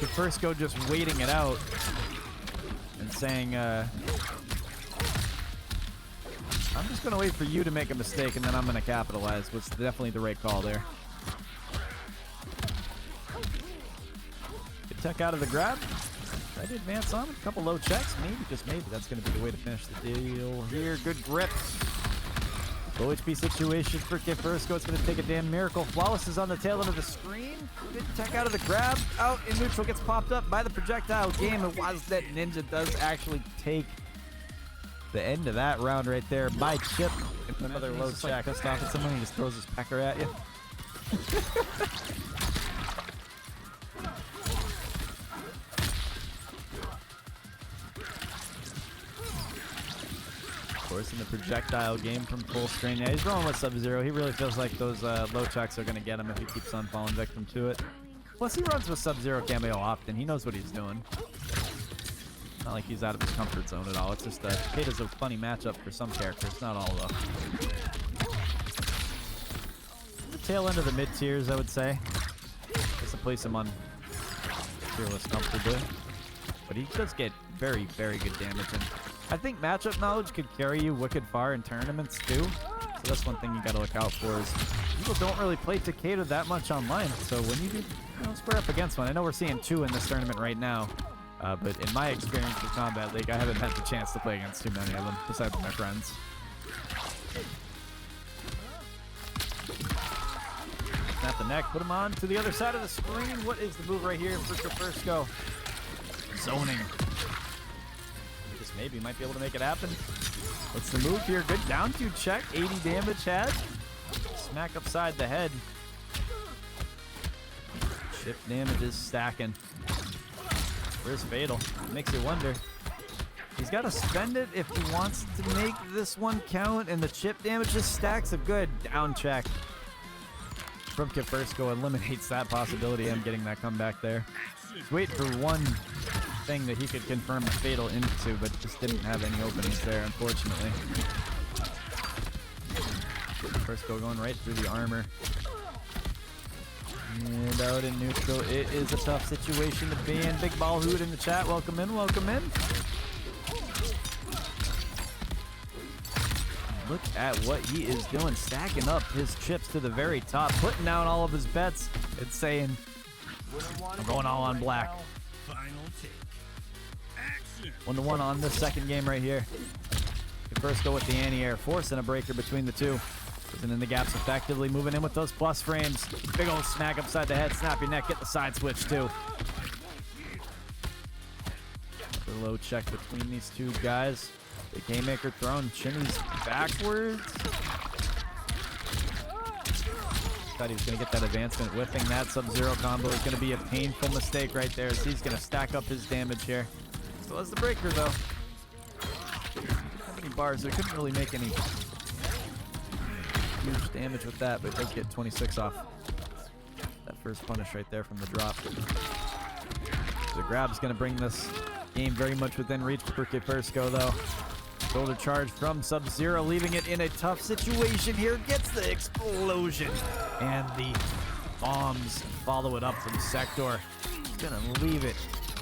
Kefirsko just waiting it out and saying, I'm just going to wait for you to make a mistake and then I'm going to capitalize, was definitely the right call there. Good tech out of the grab. Try to advance on him. A couple low checks. Maybe, just maybe, that's going to be the way to finish the deal here. Good grip. Low HP situation for Kefirsko. It's going to take a damn miracle. Flawless is on the tail end of the screen. Good tech out of the grab. Out in neutral. Gets popped up by the projectile game. It was that Ninja does actually take the end of that round right there by Chip. Another low check. Pissed off at someone. He just throws his pecker at you. In the projectile game from full screen. Yeah, he's rolling with Sub-Zero. He really feels like those low checks are going to get him if he keeps on falling victim to it. Plus, he runs with Sub-Zero cameo often. He knows what he's doing. Not like he's out of his comfort zone at all. It's just Takeda's a funny matchup for some characters, not all though. The tail end of the mid tiers, I would say. Just to place him on tier list comfortably. But he does get very, very good damage. And I think matchup knowledge could carry you wicked far in tournaments too. So that's one thing you gotta look out for is people don't really play Takeda that much online. So when you do square up against one, I know we're seeing two in this tournament right now. But in my experience with Combat League, I haven't had the chance to play against too many of them, besides my friends. Snap the neck, put him on to the other side of the screen. What is the move right here for Kefirsko? Zoning. Maybe might be able to make it happen. What's the move here? Good down to check. 80 damage had. Smack upside the head. Chip damage is stacking. Where's Fatal? Makes you wonder. He's got to spend it if he wants to make this one count, and the chip damage just stacks a good down check from Kefirsko. Eliminates that possibility. I'm getting that comeback there. Just wait for one thing that he could confirm the Fatal into, but just didn't have any openings there, unfortunately. Kefirsko going right through the armor. And out in neutral, it is a tough situation to be in. Big Ball Hood in the chat. Welcome in, welcome in. Look at what he is doing, stacking up his chips to the very top, putting down all of his bets and saying, I'm going all on black. Final take. Action. 1-1 on this second game right here. Kefirsko with the anti-air, forcing a breaker between the two. Closing in the gaps effectively, moving in with those plus frames. Big old smack upside the head, snap your neck, get the side switch too. The low check between these two guys. Big haymaker thrown, Chinny's backwards. Thought he was going to get that advancement. Whiffing that Sub-Zero combo is going to be a painful mistake right there, as he's going to stack up his damage here. Still has the breaker though. How many bars? There couldn't really make any huge damage with that, but it does get 26 off that first punish right there from the drop. The grab's going to bring this game very much within reach for Kefirsko though. Shoulder charge from Sub-Zero, leaving it in a tough situation here. Gets the explosion, and the bombs follow it up from Sector. Gonna leave it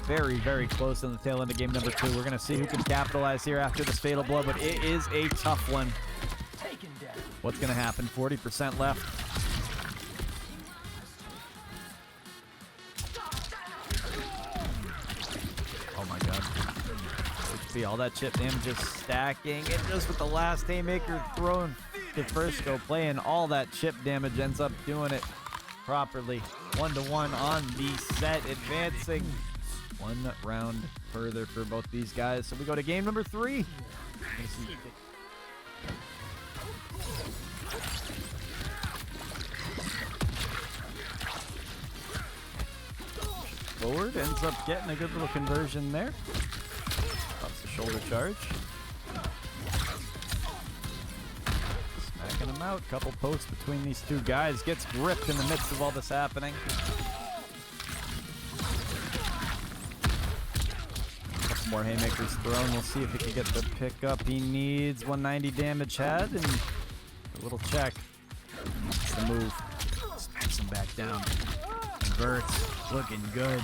very, very close on the tail end of game number 2. We're going to see who can capitalize here after this fatal blow, but it is a tough one. What's going to happen? 40% left. Oh my god. See all that chip damage just stacking, and just with the last haymaker thrown, Kefirsko playing all that chip damage ends up doing it properly. 1-1 on the set, advancing one round further for both these guys. So we go to game number 3. Forward ends up getting a good little conversion there. Pops the shoulder charge. Smacking him out. Couple posts between these two guys. Gets gripped in the midst of all this happening. Couple more haymakers thrown. We'll see if he can get the pickup he needs. 190 damage had, and a little check. That's the move. Smacks him back down. Converts. Looking good.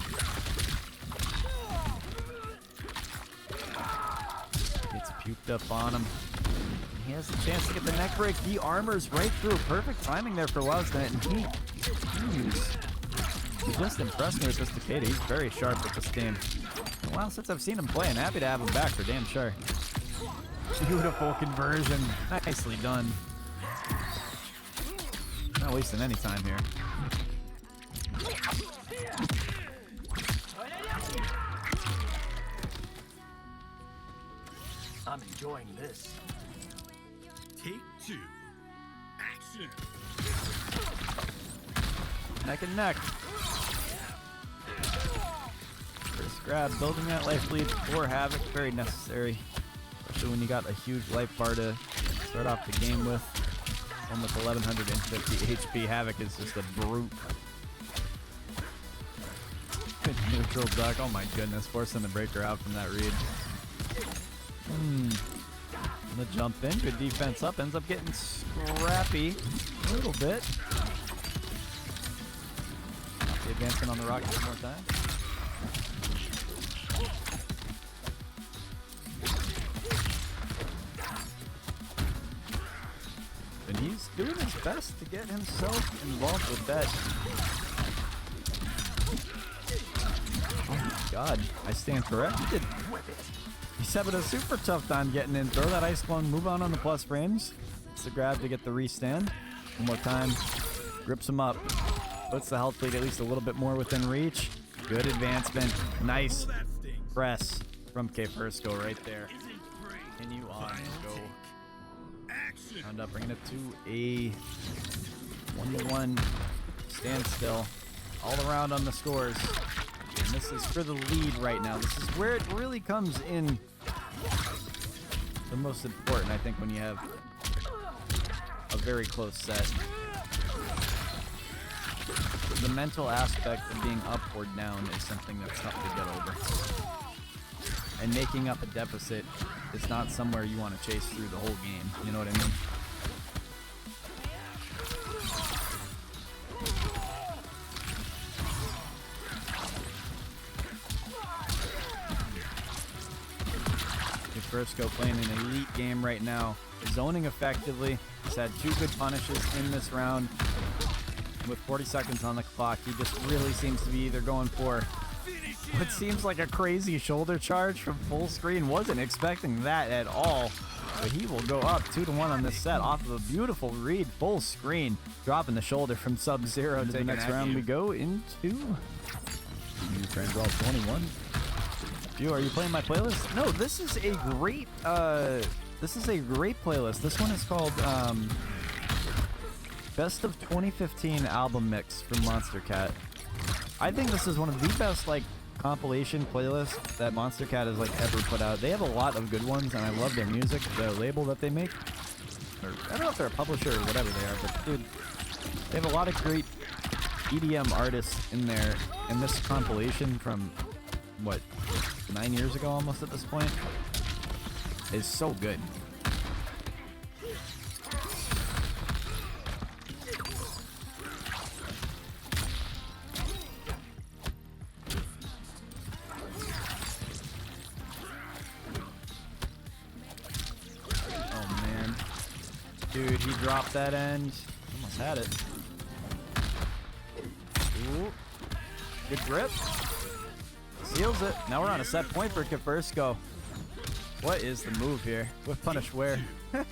Gets puked up on him. He has a chance to get the neck break. He armors right through. Perfect timing there for Woznet, and he just impressed me with this Takeda. He's very sharp with this game. A while since I've seen him play, and happy to have him back for damn sure. Beautiful conversion. Nicely done. Not wasting any time here. I'm enjoying this. Take 2. Action. Neck and neck. First grab, building that life lead for Havoc. Very necessary. Especially when you got a huge life bar to start off the game with. One with 1150 HP. Havoc is just a brute. Good neutral duck. Oh my goodness. Forcing the breaker out from that read. The jump in. Good defense up. Ends up getting scrappy a little bit. The advancing on the rocket one more time. And he's doing his best to get himself involved with that. Oh my god. I stand corrected. He's having a super tough time getting in. Throw that ice clone, move on the plus frames. It's the grab to get the restand. One more time. Grips him up. Puts the health lead at least a little bit more within reach. Good advancement. Nice press from Kefirsko right there. Continue on. Go. Round up, bringing it to a 1-1 standstill. All around on the scores. And this is for the lead right now. This is where it really comes in the most important, I think, when you have a very close set. The mental aspect of being up or down is something that's tough to get over. And making up a deficit is not somewhere you want to chase through the whole game. You know what I mean? Kefirsko playing an elite game right now, zoning effectively. He's had 2 good punishes in this round. With 40 seconds on the clock, he just really seems to be either going for what seems like a crazy shoulder charge from full screen. Wasn't expecting that at all. But he will go up 2-1 on this set off of a beautiful read, full screen, dropping the shoulder from Sub-Zero. To the next round we go into New Friend Brawl 21. Are you playing my playlist? No, this is a great playlist. This one is called Best of 2015 Album Mix from Monster Cat. I think this is one of the best compilation playlists that Monster Cat has ever put out. They have a lot of good ones, and I love their music, the label that they make. Or, I don't know if they're a publisher or whatever they are, but dude, they have a lot of great EDM artists in there. And this compilation from what, 9 years ago almost at this point, is so good. Dude, he dropped that end. Almost had it. Ooh. Good grip. Seals it. Now we're on a set point for Kefirsko. What is the move here? What punish where? And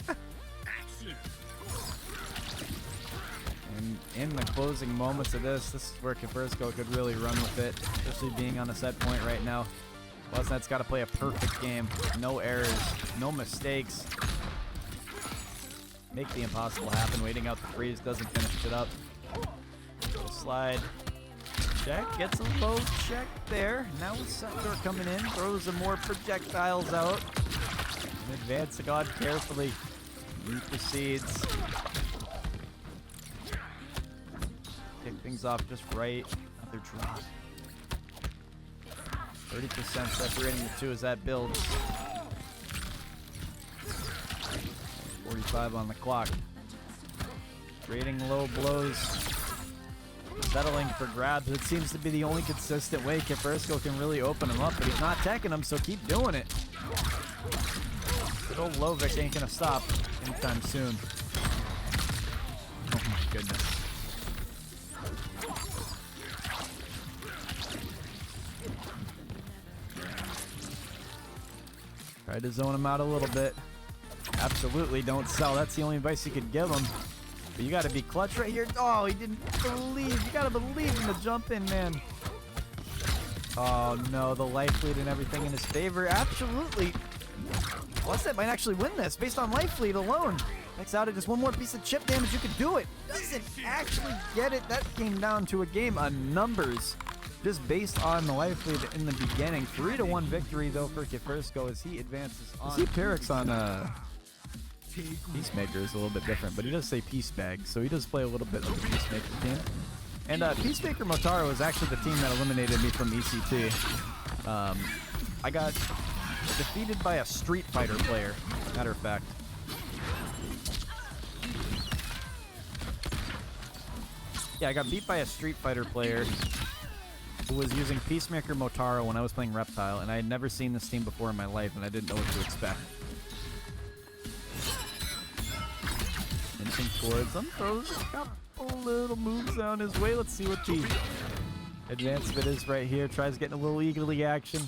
in the closing moments of this is where Kefirsko could really run with it, especially being on a set point right now. Westnet's got to play a perfect game. No errors, no mistakes. Make the impossible happen. Waiting out the freeze doesn't finish it up. Slide. Check. Gets a low check there. Now Sector coming in. Throws some more projectiles out. And advance the god carefully. He proceeds. Kick things off just right. Another drop. 30% separating the two as that builds. 45 on the clock. Trading low blows. Settling for grabs. It seems to be the only consistent way Kefirsko can really open him up, but he's not teching him, so keep doing it. Good old Lovic ain't gonna stop anytime soon. Oh my goodness. Tried to zone him out a little bit. Absolutely don't sell. That's the only advice you could give him. But you got to be clutch right here. Oh, he didn't believe. You got to believe in the jump in, man. Oh, no. The life lead and everything in his favor. Absolutely. Westnet might actually win this based on life lead alone. Next out of just one more piece of chip damage. You could do it. Doesn't actually get it. That came down to a game of numbers. Just based on the life lead in the beginning. 3-1 victory, though, for Kefirsko as he advances on. See, Pir1x on Peacemaker is a little bit different, but he does say Peace Bag, so he does play a little bit of the Peacemaker team. And Peacemaker Motaro is actually the team that eliminated me from ECT. I got defeated by a Street Fighter player, matter of fact. Yeah, I got beat by a Street Fighter player who was using Peacemaker Motaro when I was playing Reptile, and I had never seen this team before in my life, and I didn't know what to expect. Inching towards him, throws a couple little moves down his way. Let's see what the advancement is right here. Tries getting a little eagerly action.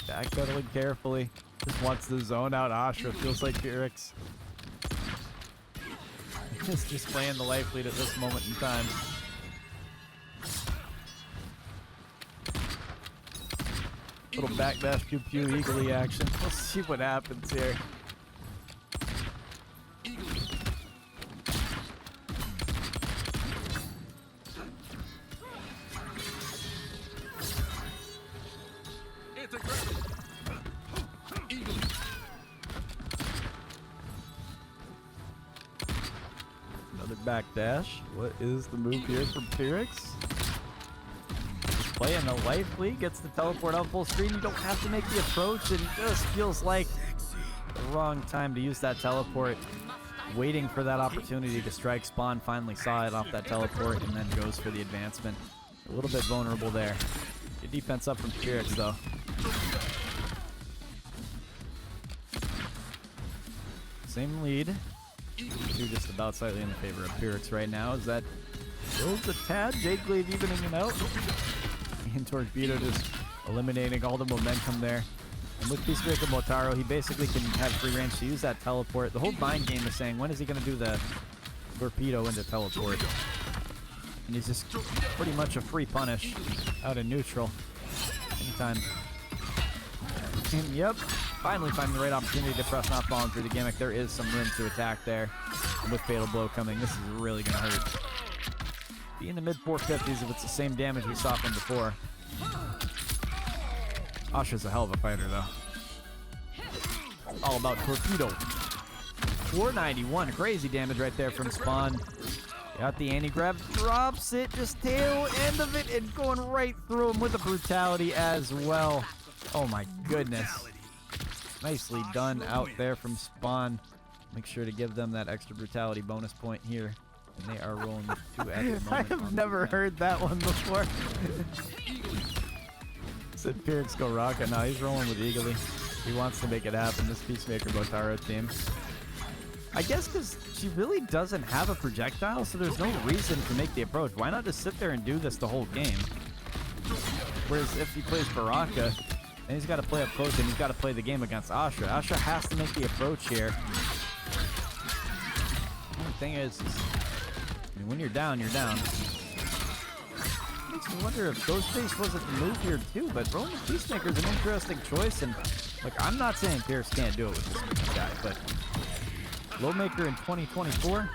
Backpedaling carefully. Just wants to zone out Ashra. Feels like Pir1x. Just playing the life lead at this moment in time. Little backdash pew pew eagerly action. We'll see what happens here. Another backdash. What is the move here from Pir1x? Playing a life lead, gets the teleport out full screen. You don't have to make the approach, and it just feels like the wrong time to use that teleport. Waiting for that opportunity to strike. Spawn finally saw it off that teleport and then goes for the advancement. A little bit vulnerable there. Good defense up from Pir1x though. Same lead. Two just about slightly in the favor of Pir1x right now. As that builds a tad. Jade-Glaive evening it out. And Torpedo just eliminating all the momentum there. And with Peacemaker Motaro, he basically can have free range to use that teleport. The whole bind game is saying, when is he going to do the Torpedo into teleport? And he's just pretty much a free punish out in neutral. Anytime. And yep, finally finding the right opportunity to press not falling through the gimmick. There is some room to attack there. And with Fatal Blow coming, this is really going to hurt. Be in the mid 450s if it's the same damage we saw from before. Asha's a hell of a fighter, though. All about Torpedo. 491. Crazy damage right there from Spawn. Got the anti-grab. Drops it. Just tail end of it and going right through him with a brutality as well. Oh, my goodness. Nicely done out there from Spawn. Make sure to give them that extra brutality bonus point here. And they are rolling with 2 at the moment. I have never heard that one before. Said Pir1x go rocket. No, he's rolling with Eagerly. He wants to make it happen. This Peacemaker Motaro team. I guess because she really doesn't have a projectile, so there's no reason to make the approach. Why not just sit there and do this the whole game? Whereas if he plays Baraka, then he's got to play up close and he's got to play the game against Asha. Asha has to make the approach here. The only thing is I mean, when you're down, you're down. Makes me wonder if Ghostface wasn't the move here too, but Roman Peacemaker's an interesting choice, and like I'm not saying Pierce can't do it with this guy, but Lowmaker in 2024?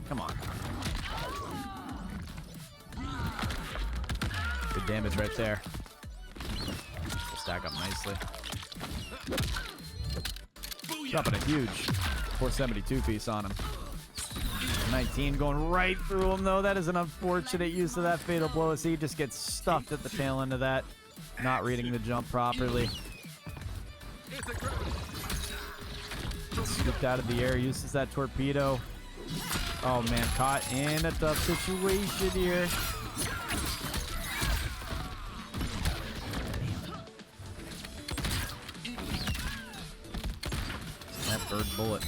Come on. Good damage right there. We'll stack up nicely. Dropping a huge 472 piece on him. 19 going right through him, though. That is an unfortunate use of that fatal blow as he just gets stuffed at the tail end of that. Not reading the jump properly. Scooped out of the air, uses that torpedo. Oh man, caught in a tough situation here. That bird bullet.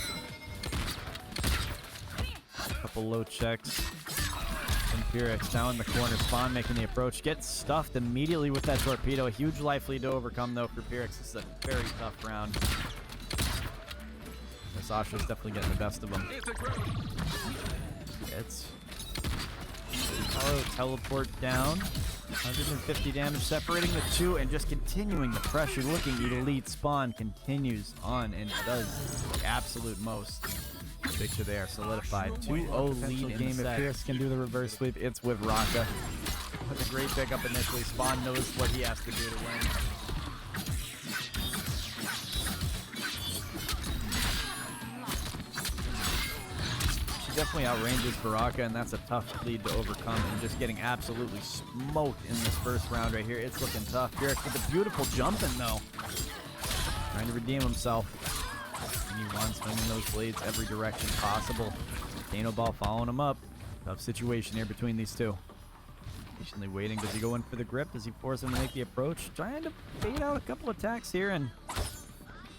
Couple low checks. And Pir1x now in the corner. Spawn making the approach. Gets stuffed immediately with that torpedo. A huge life lead to overcome though for Pir1x. This is a very tough round. Sasha's definitely getting the best of him. It's teleport down. 150 damage separating the two and just continuing the pressure. Looking elite. Spawn continues on and does the absolute most. Picture there, solidified. 2-0 lead game. If Pir1x can do the reverse sweep, it's with Raka. With a great pickup initially. Spawn knows what he has to do to win. Definitely outranges Baraka, and that's a tough lead to overcome, and just getting absolutely smoked in this first round right here. It's looking tough. Pir1x with a beautiful jumping though, trying to redeem himself. And he wants swinging those blades every direction possible. Kano Ball following him up. Tough situation here between these two. Patiently waiting. Does he go in for the grip? Does he force him to make the approach? Trying to bait out a couple attacks here, and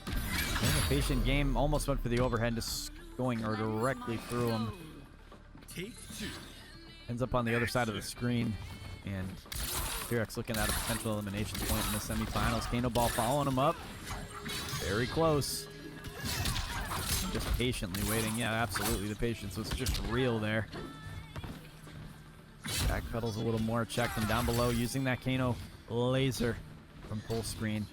a patient game. Almost went for the overhead, just going or directly through him. Take two. Ends up on the other side of the screen, and Pir1x looking at a potential elimination point in the semifinals. Kano Ball following him up. Very close. Just patiently waiting. Yeah, absolutely. The patience was just real there. Backpedals a little more. Check them down below using that Kano laser from full screen.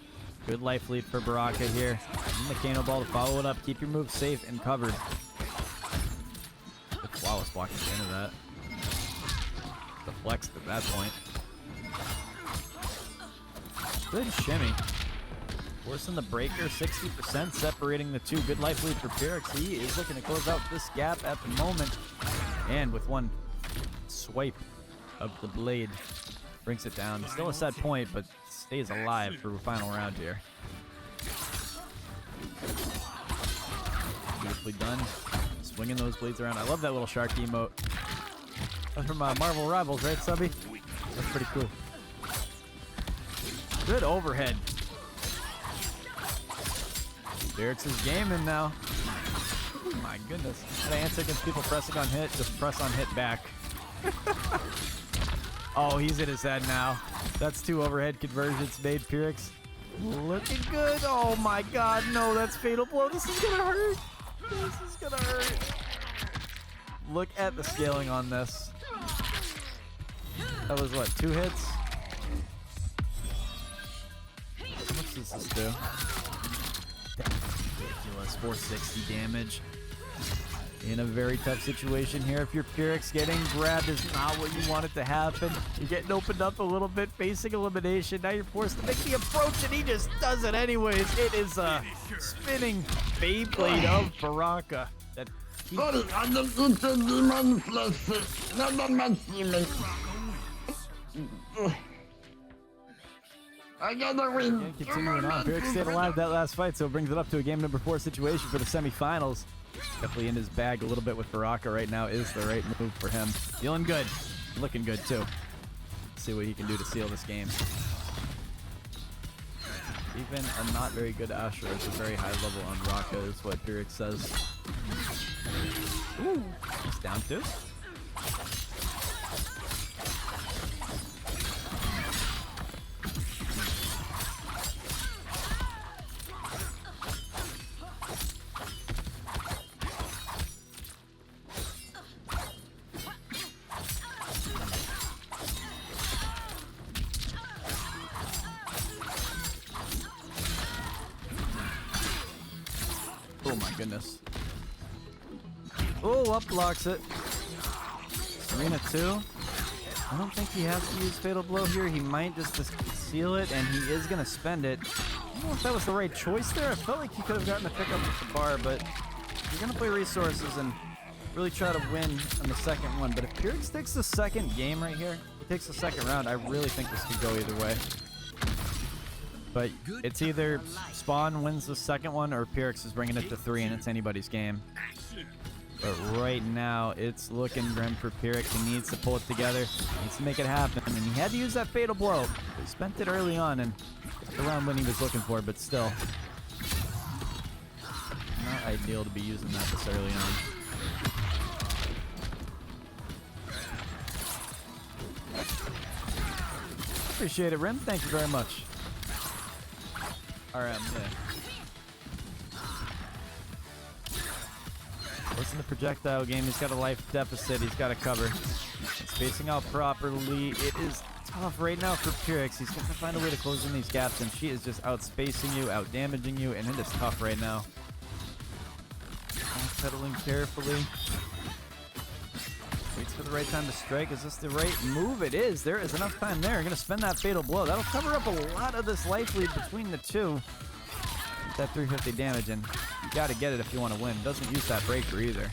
Good life lead for Baraka here. And the Kano Ball to follow it up. Keep your moves safe and covered. Good flawless blocking into that. Deflects at that point. Good shimmy. Forcing the breaker, 60% separating the two. Good life lead for Pir1x. He is looking to close out this gap at the moment. And with one swipe of the blade, brings it down. Still a set point, but stays alive for the final round here. Beautifully done. Swinging those blades around. I love that little shark emote. That's from Marvel Rivals, right, Subby? That's pretty cool. Good overhead. Pir1x is gaming now. Oh my goodness. How to answer against people pressing on hit, just press on hit back. Oh, he's in his head now. That's two overhead conversions made. Pir1x looking good. Oh my god, no, that's fatal blow. This is gonna hurt. This is gonna hurt. Look at the scaling on this. That was what, 2 hits? How much does this do? Ridiculous, 460 damage. In a very tough situation here. If your Pir1x getting grabbed is not what you want it to happen. You're getting opened up a little bit, facing elimination. Now you're forced to make the approach, and he just does it anyways. It is a spinning Beyblade of Baraka. That Sorry, I just need to demon flesh. Not much demon. I gotta win. and continuing on. Pir1x stayed alive that last fight, so it brings it up to a game number 4 situation for the semifinals. Definitely in his bag a little bit with Baraka right now is the right move for him. Feeling good. Looking good, too. Let's see what he can do to seal this game. Even a not very good Asher is a very high level on Raka, is what Pir1x says. Ooh, he's down 2. Oh my goodness. Oh, up blocks it. Serena 2. I don't think he has to use Fatal Blow here. He might just seal it, and he is going to spend it. I don't know if that was the right choice there. I felt like he could have gotten a pickup with the bar, but you're going to play resources and really try to win on the second one. But if Pir1x takes the second game right here, he takes the second round, I really think this could go either way. But it's either Spawn wins the second one or Pir1x is bringing it to 3 and it's anybody's game. But right now, it's looking grim for Pir1x. He needs to pull it together. He needs to make it happen. And he had to use that Fatal Blow. He spent it early on and around when he was looking for, but still. Not ideal to be using that this early on. Appreciate it, Rim. Thank you very much. RM, yeah. Listen to projectile game. He's got a life deficit. He's got to cover. It's spacing out properly. It is tough right now for Pir1x. He's got to find a way to close in these gaps, and she is just outspacing you, out damaging you, and it is tough right now. Settling carefully. Waits for the right time to strike. Is this the right move? It is. There is enough time there. You're going to spend that Fatal Blow. That'll cover up a lot of this life lead between the two. Get that 350 damage, and you got to get it if you want to win. Doesn't use that breaker either.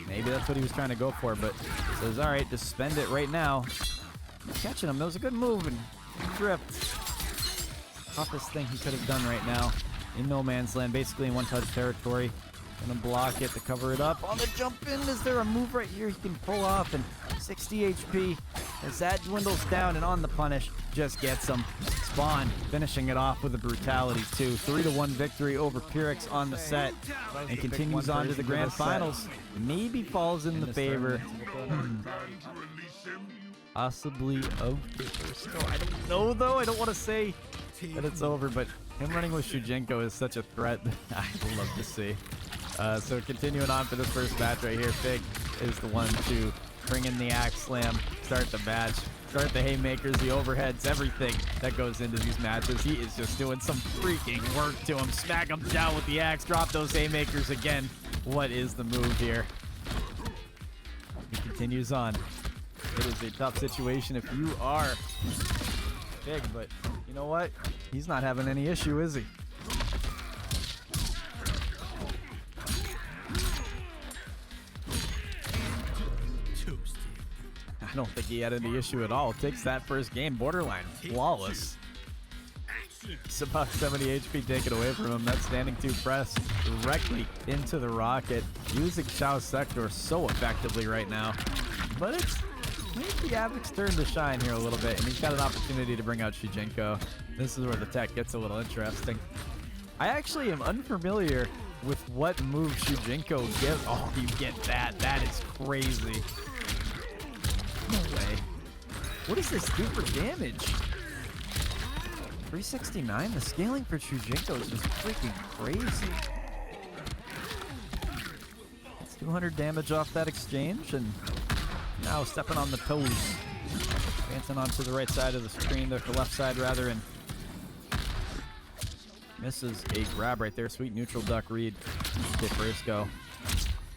Maybe that's what he was trying to go for, but says, all right, just spend it right now. Catching him. That was a good move, and drift. Toughest thing he could have done right now in no man's land, basically in one-touch territory. Gonna block it to cover it up. On the jump in, is there a move right here he can pull off? And 60 HP as that dwindles down, and on the punish, just gets him. Spawn finishing it off with a brutality too. 3-1 victory over Pir1x on the set, and continues on to the grand finals. Maybe falls in the favor. Possibly of Kefirsko. I don't know though. I don't want to say that it's over, but him running with Shujinko is such a threat that I'd love to see. So continuing on for this first match right here, FIGG is the one to bring in the axe slam, start the match, start the haymakers, the overheads, everything that goes into these matches. He is just doing some freaking work to him. Smack him down with the axe, drop those haymakers again. What is the move here? He continues on. It is a tough situation if you are FIGG, but you know what? He's not having any issue, is he? I don't think he had any issue at all. Takes that first game, borderline flawless. It's about 70 HP taken away from him. That standing 2 press directly into the rocket. Using Xiao's sector so effectively right now. But it's maybe Avic's turn to shine here a little bit, and he's got an opportunity to bring out Shujinko. This is where the tech gets a little interesting. I actually am unfamiliar with what move Shujinko gives. Oh, you get that. That is crazy. No way. What does this do for damage? 369? The scaling for Shujinko is just freaking crazy. It's 200 damage off that exchange, and now stepping on the toes. Advancing onto the right side of the screen, the left side rather, and misses a grab right there. Sweet neutral duck read. Kefirsko.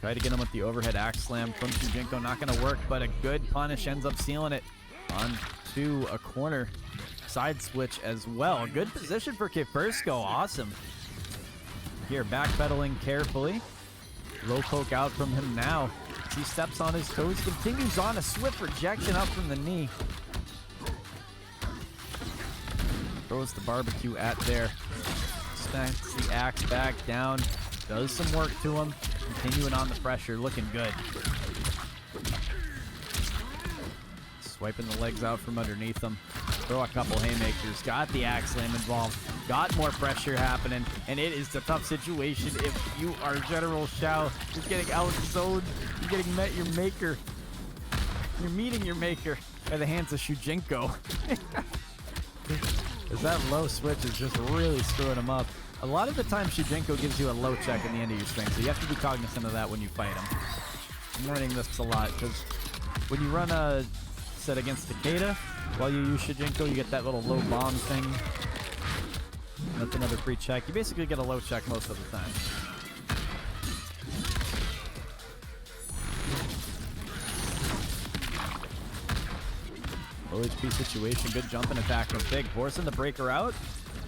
Try to get him with the overhead axe slam from Shujinko. Not going to work, but a good punish ends up sealing it onto a corner side switch as well. Good position for Kefirsko. Awesome. Here, backpedaling carefully. Low poke out from him now. He steps on his toes, continues on a swift rejection up from the knee. Throws the barbecue at there. Smacks the axe back down. Does some work to him. Continuing on the pressure, looking good. Swiping the legs out from underneath him. Throw a couple haymakers. Got the axe slam involved. Got more pressure happening. And it is a tough situation if you are General Shao. You're getting out-zoned. You're getting met your maker. You're meeting your maker by the hands of Shujinko. Because that low switch is just really screwing him up. A lot of the time, Shujinko gives you a low check at the end of your string, so you have to be cognizant of that when you fight him. I'm learning this a lot, because when you run a set against Takeda, while you use Shujinko, you get that little low bomb thing. That's another free check. You basically get a low check most of the time. Low HP situation, good jumping attack from FIGG, forcing the breaker out.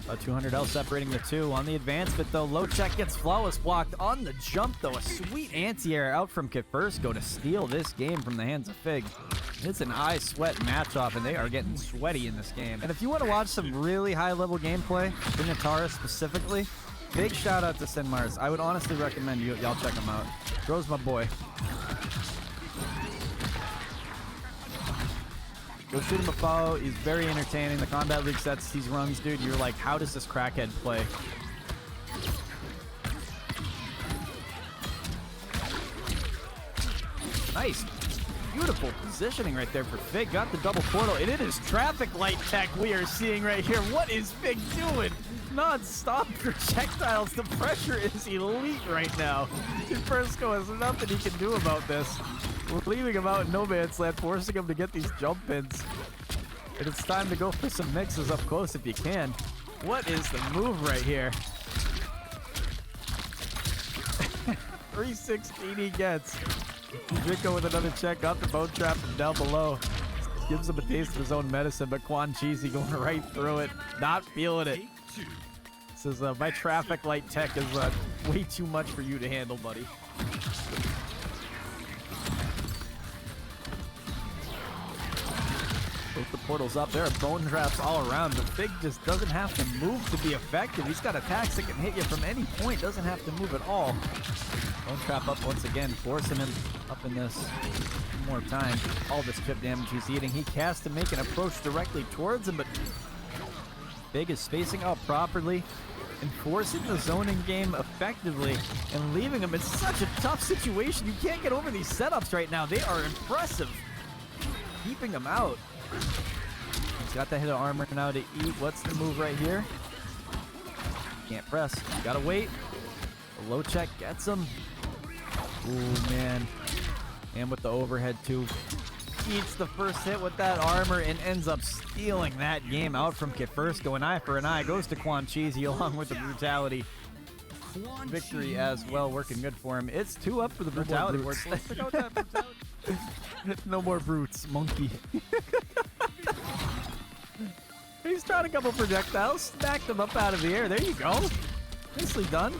About 200 L separating the two. On the advancement though, low check gets flawless blocked. On the jump though, a sweet anti-air out from Kefirsko to steal this game from the hands of FIGG. It's an eye sweat match-off, and they are getting sweaty in this game. And if you want to watch some really high-level gameplay, for Natara specifically, big shout out to Sinmars. I would honestly recommend y'all check him out. Bro's my boy. Go shoot him a foul. He's very entertaining. The Combat League sets these runs, dude. You're like, how does this crackhead play? Nice. Beautiful positioning right there for FIGG. Got the double portal. And it is traffic light tech we are seeing right here. What is FIGG doing? Non-stop projectiles. The pressure is elite right now. Kefirsko has nothing he can do about this. We're leaving him out in no man's land, forcing him to get these jump ins. And it's time to go for some mixes up close if you can. What is the move right here? 316 he gets. Rico with another check, got the bone trap from down below. Gives him a taste of his own medicine, but Quan Cheesy going right through it. Not feeling it. Says, my traffic light tech is way too much for you to handle, buddy. Both the portals up. There are bone traps all around, but FIGG just doesn't have to move to be effective. He's got attacks that can hit you from any point. Doesn't have to move at all. Bone trap up once again, forcing him up in this one more time. All this chip damage he's eating. He casts to make an approach directly towards him, but FIGG is spacing out properly and forcing the zoning game effectively and leaving him in such a tough situation. You can't get over these setups right now. They are impressive. Keeping him out. He's got the hit of armor now to eat. What's the move right here? Can't press. Gotta wait. The low check gets him. Ooh, man. And with the overhead, too. Eats the first hit with that armor and ends up stealing that game out from Kefirsko. An eye for an eye goes to Quan Cheesy along with the brutality. Victory as well, working good for him. It's 2 up for the brutality board. No more brutes, monkey. He's trying a couple projectiles, stacked them up out of the air. There you go. Nicely done.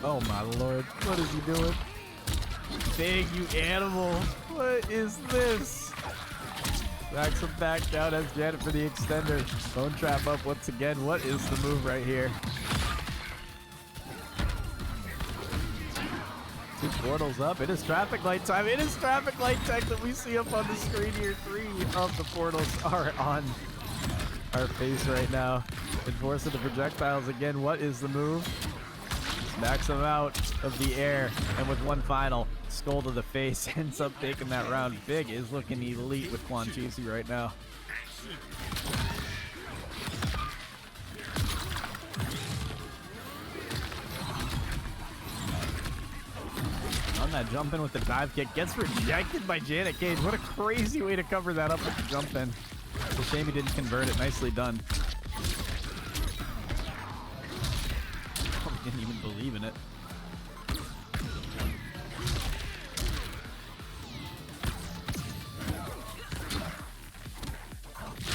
Oh my lord, what is he doing? FIGG, you animal. What is this? Backs him back down as Janet for the extender. Bone trap up once again. What is the move right here? 2 portals up. It is traffic light time. It is traffic light tech that we see up on the screen here. 3 of the portals are on our face right now. Enforcing the projectiles again. What is the move? Smacks him out of the air. And with one final skull to the face, ends up taking that round. FIGG is looking elite with Quan Cheesy right now. On that jump in with the dive kick. Gets rejected by Janet Cage. What a crazy way to cover that up with the jump in. It's a shame he didn't convert it. Nicely done. Probably didn't even believe in it.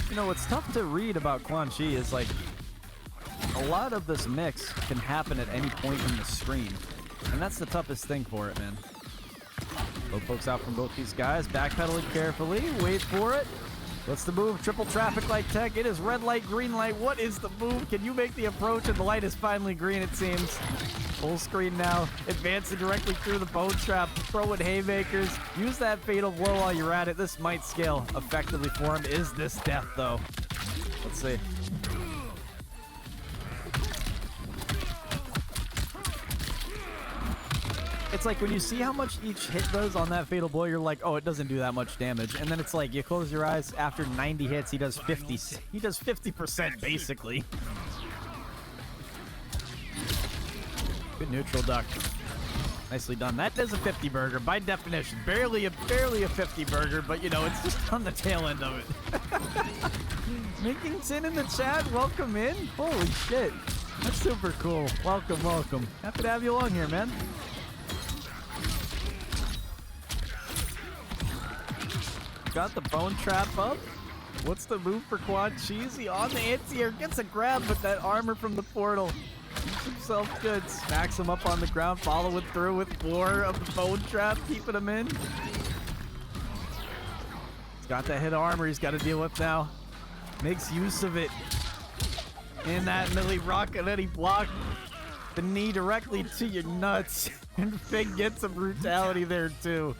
You know, what's tough to read about Quan Chi is like a lot of this mix can happen at any point in the screen. And that's the toughest thing for it, man. Low pokes out from both these guys. Backpedaling carefully. Wait for it. What's the move? Triple traffic light tech. It is red light, green light. What is the move? Can you make the approach? And the light is finally green, it seems. Full screen now. Advancing directly through the bone trap. Throwing haymakers. Use that fatal blow while you're at it. This might scale effectively for him. Is this death, though? Let's see. It's like when you see how much each hit does on that fatal blow, you're like, oh, it doesn't do that much damage. And then it's like, you close your eyes, after 90 hits, he does 50. He does 50% basically. Good neutral duck. Nicely done. That is a 50 burger by definition. Barely a 50 burger, but you know, it's just on the tail end of it. Mickington in the chat, welcome in. Holy shit. That's super cool. Welcome, welcome. Happy to have you along here, man. Got the bone trap up. What's the move for Quad Cheesy? On the anti-air, gets a grab with that armor from the portal. Keeps himself good. Smacks him up on the ground, following through with 4 of the bone trap, keeping him in. He's got that hit armor he's got to deal with now. Makes use of it. In that melee rocket that he blocked. The knee directly to your nuts. And Fig gets some brutality there too.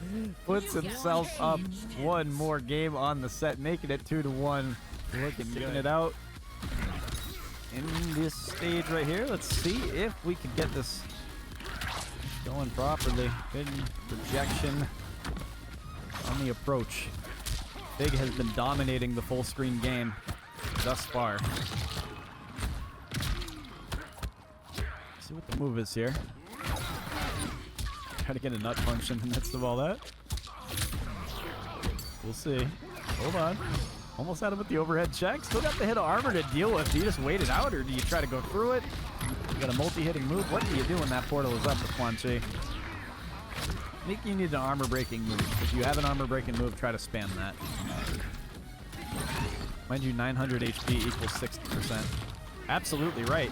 Puts himself up. One more game on the set, making it 2-1. Looking good. It out in this stage right here. Let's see if we can get this going properly. Good projection on the approach. Fig has been dominating the full screen game thus far. See what the move is here. Try to get a nut punch in the midst of all that. We'll see. Hold on. Almost had him with the overhead check. Still got the hit of armor to deal with. Do you just wait it out, or do you try to go through it? You got a multi-hitting move. What do you do when that portal is up with Quan Chi? I think you need an armor-breaking move. If you have an armor-breaking move, try to spam that. Mind you, 900 HP equals 60%. Absolutely right.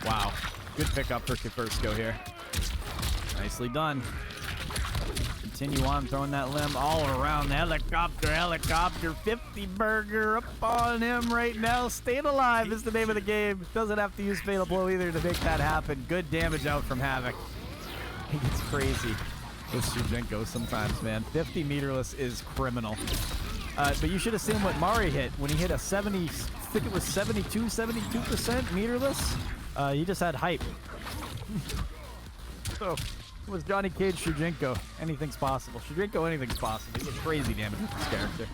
Wow. Good pickup for Kefirsko here. Nicely done. Continue on throwing that limb all around. Helicopter. 50 burger up on him right now. Staying alive is the name of the game. Doesn't have to use fatal blow either to make that happen. Good damage out from Havoc. He gets crazy with Shujinko sometimes, man. 50 meterless is criminal. But you should have seen what Mari hit when he hit a 70, I think it was 72% meterless. He just had hype. So it was Johnny Cage Shujinko. Anything's possible. Shujinko, anything's possible. He gets crazy damage with this character.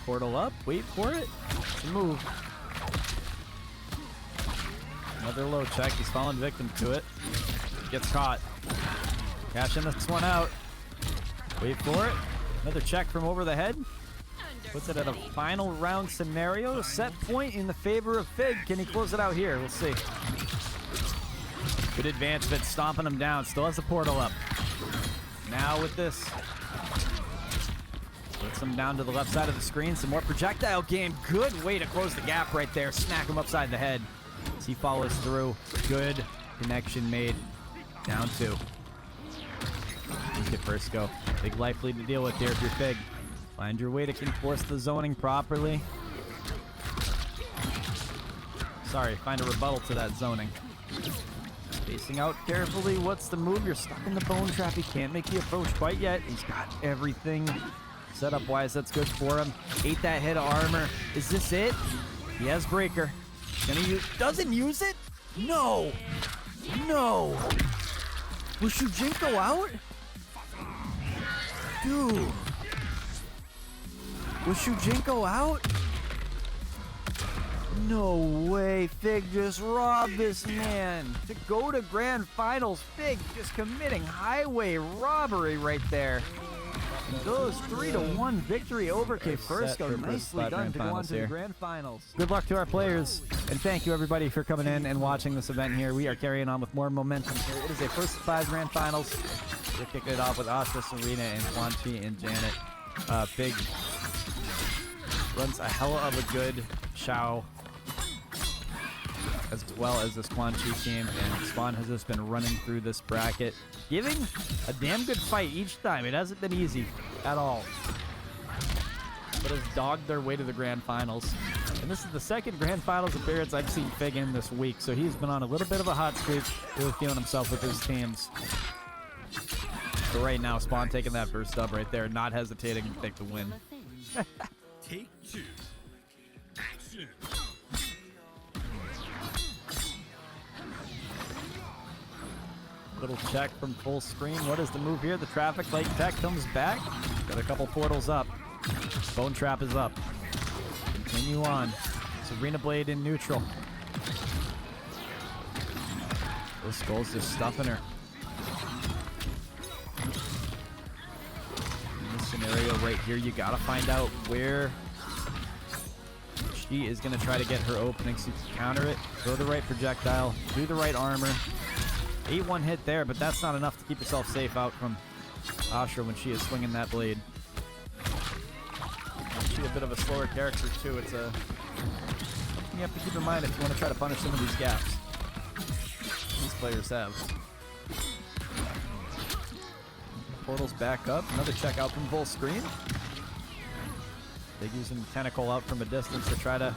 Portal up. Wait for it. Move. Another low check. He's fallen victim to it. Gets caught. Cashing this one out. Wait for it. Another check from over the head. Puts it at a final round scenario. Set point in the favor of Fig. Can he close it out here? We'll see. Good advancement. Stomping him down. Still has the portal up. Now with this. Puts him down to the left side of the screen. Some more projectile game. Good way to close the gap right there. Smack him upside the head as he follows through. Good connection made. Down 2. Kefirsko. Big life lead to deal with here if you're Fig. Find your way to enforce the zoning properly. Sorry, find a rebuttal to that zoning. Spacing out carefully. What's the move? You're stuck in the bone trap. He can't make the approach quite yet. He's got everything set up wise. That's good for him. Ate that hit of armor. Is this it? He has breaker. Doesn't use it? No. No. Was Shujinko out? Dude. Was Shujinko out? No way. Fig just robbed this man. To go to grand finals, Fig just committing highway robbery right there. Goes 3-1 victory over Kefirsko. Nicely done to go on to the grand finals. Good luck to our players, and thank you everybody for coming in and watching this event here. We are carrying on with more momentum here. It is a first 5 grand finals. We're kicking it off with Asha, Serena, and Quan Chi and Janet. Fig runs a hell of a good Shao as well as this Quan Chi team, and Spawn has just been running through this bracket, giving a damn good fight each time. It hasn't been easy at all, but has dogged their way to the grand finals. And this is the second grand finals appearance I've seen FIGG in this week, so he's been on a little bit of a hot streak, really feeling himself with his teams. But right now, Spawn taking that first dub right there, not hesitating to take the win. Take 2. Action. Little check from full screen. What is the move here? The traffic light tech comes back. Got a couple portals up. Bone trap is up. Continue on. Serena Blade in neutral. This Skull's just stuffing her. In this scenario right here, you gotta find out where she is gonna try to get her opening so you can counter it. Throw the right projectile. Do the right armor. 8-1 hit there, but that's not enough to keep yourself safe out from Asha when she is swinging that blade. She's a bit of a slower character too. It's a something you have to keep in mind if you want to try to punish some of these gaps these players have. Portals back up. Another check out from full screen. They're using tentacle out from a distance to try to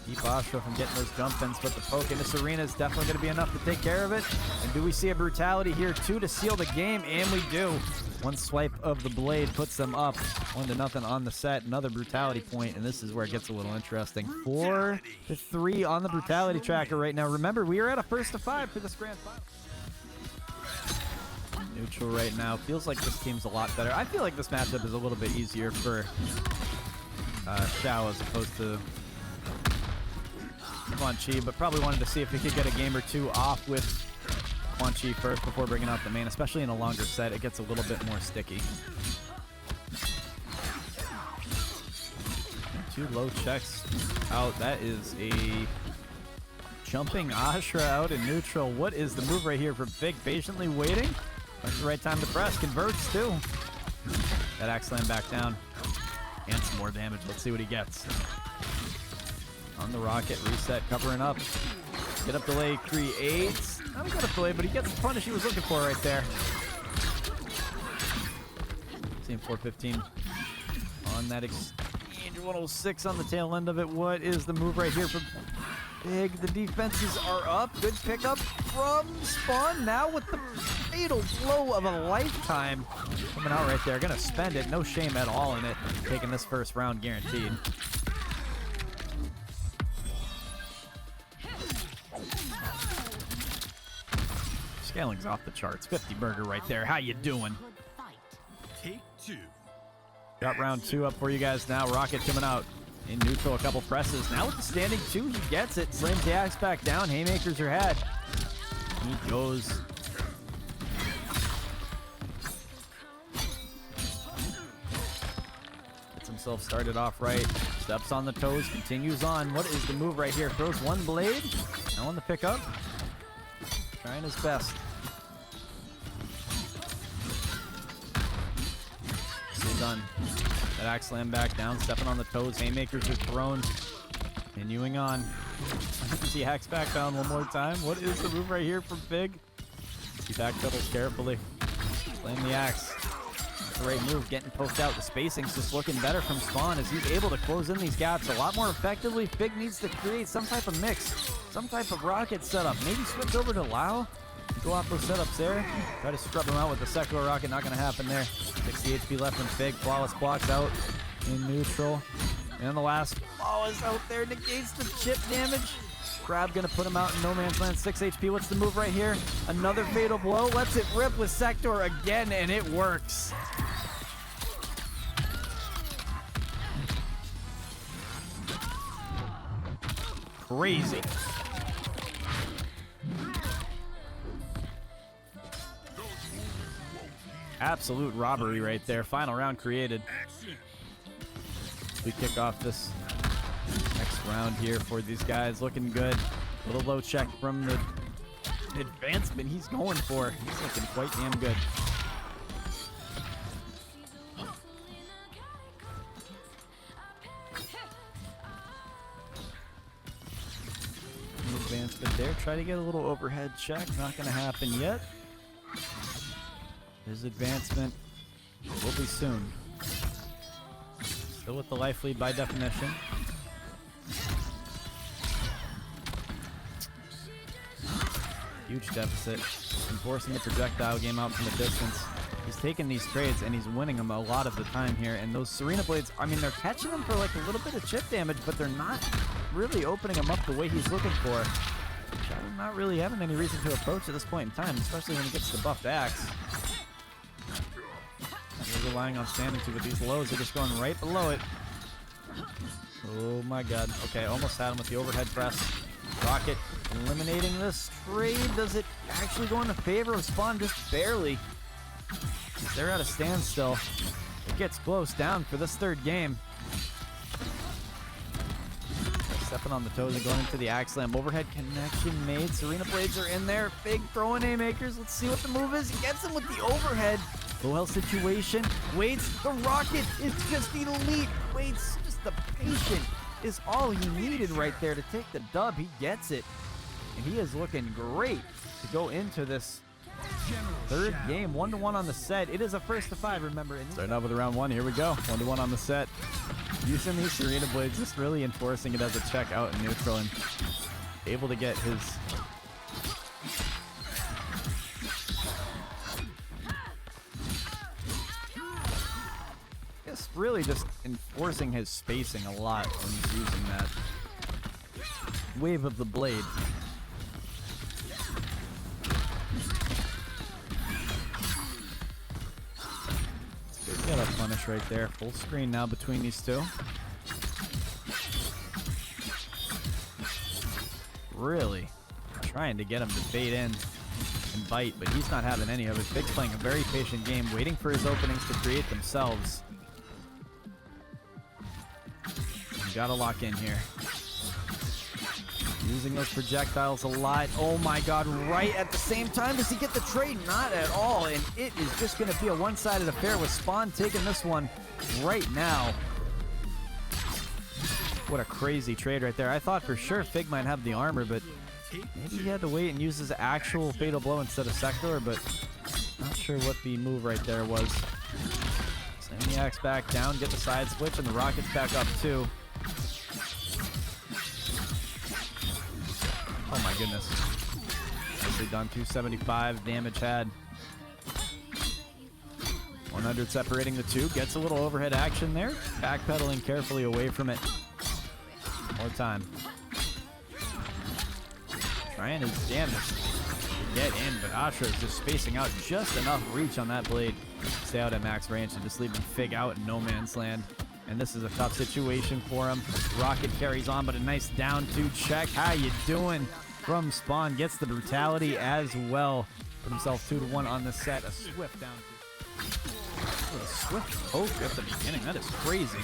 keep Asha from getting those jump ins, but the poke in this arena is definitely going to be enough to take care of it. And do we see a brutality here too to seal the game? And we do. One swipe of the blade puts them up 1-0 on the set. Another brutality point, and this is where it gets a little interesting. 4-3 on the brutality tracker right now. Remember, we are at a 1-5 for this grand final. Neutral right now. Feels like this team's a lot better. I feel like this matchup is a little bit easier for Xiao as opposed to Quan Chi, but probably wanted to see if he could get a game or two off with Quan Chi first before bringing out the main, especially in a longer set. It gets a little bit more sticky. 2 low checks out. That is a jumping Ashra out in neutral. What is the move right here from FIGG? Patiently waiting. That's the right time to press. Converts too. That axe slam back down. And some more damage. Let's see what he gets. On the rocket, reset, covering up. Get up delay, creates. Not a good up delay, but he gets the punish he was looking for right there. Team 415 on that exchange. 106 on the tail end of it. What is the move right here from FIGG? The defenses are up. Good pickup from Spawn. Now with the fatal blow of a lifetime coming out right there. Gonna spend it. No shame at all in it. Taking this first round guaranteed. Scaling's off the charts. 50 burger right there. How you doing? Take 2. Got round 2 up for you guys now. Rocket coming out in neutral. A couple presses. Now with the standing 2, he gets it. Slams the axe back down. Haymakers are had. He goes. Gets himself started off right. Steps on the toes. Continues on. What is the move right here? Throws one blade. Now on the pickup. Trying his best. Still done. That axe slam back down, stepping on the toes. Haymakers are thrown. Continuing on. He hacks back down one more time. What is the move right here from FIGG? He backpedals carefully. Slam the axe. That's the right move. Getting poked out. The spacing's just looking better from Spawn as he's able to close in these gaps a lot more effectively. FIGG needs to create some type of mix. Some type of rocket setup. Maybe switch over to Lao. Go off those setups there. Try to scrub him out with the secular rocket. Not going to happen there. 60 HP left from FIGG. Flawless blocks out in neutral. And the last Flawless out there negates the chip damage. Grab going to put him out in no man's land. 6 HP. What's the move right here? Another fatal blow. Lets it rip with Sector again, and it works. Crazy. Absolute robbery right there. Final round created. We kick off this next round here for these guys. Looking good. Little low check from the advancement he's going for. He's looking quite damn good. try to get a little overhead check. Not going to happen yet. His advancement will be soon. Still with the life lead by definition. Huge deficit. Enforcing the projectile game out from the distance. He's taking these trades and he's winning them a lot of the time here. And those Serena Blades, I mean, they're catching him for like a little bit of chip damage, but they're not really opening him up the way he's looking for. Shadow not really having any reason to approach at this point in time, especially when he gets the buffed axe. He's relying on standing to, but these lows are just going right below it. Oh my god. Okay, almost had him with the overhead press. Rocket eliminating this trade. Does it actually go in the favor of Spawn? Just barely. They're at a standstill. It gets close down for this third game. Stepping on the toes and going into the axe slam. Overhead connection made. Serena Blades are in there. Big throwing haymakers. Let's see what the move is. He gets him with the overhead. Low health situation. Waits. The rocket is just elite. Waits. Just the patient is all he needed right there to take the dub. He gets it. And he is looking great to go into this third game. 1-1 on the set. It is a first to 5, remember. Starting out with round 1. Here we go. 1-1 on the set. Using these Serena Blades, just really enforcing it as a check out in neutral and able to get his... Just really just enforcing his spacing a lot when he's using that wave of the blade. Got a punish right there. Full screen now between these two. Really trying to get him to bait in and bite, but he's not having any of it. Figg's playing a very patient game, waiting for his openings to create themselves. You gotta lock in here. Using those projectiles a lot. Oh my god, right at the same time. Does he get the trade? Not at all. And it is just going to be a one-sided affair with Spawn taking this one right now. What a crazy trade right there. I thought for sure Figg might have the armor, but maybe he had to wait and use his actual fatal blow instead of secular, but not sure what the move right there was. Send the axe back down, get the side switch, and the rocket's back up too. Oh my goodness. Nicely done. 275 damage had. 100 separating the two. Gets a little overhead action there. Backpedaling carefully away from it. More time. Trying his damage to get in, but Asha is just spacing out just enough reach on that blade. Stay out at max range and just leaving Figg out in no man's land. And this is a tough situation for him. Rocket carries on, but a nice down 2 check. How you doing? From Spawn gets the brutality as well. Put himself 2-1 on the set. A swift down 2. Oh, a swift poke at the beginning. That is crazy.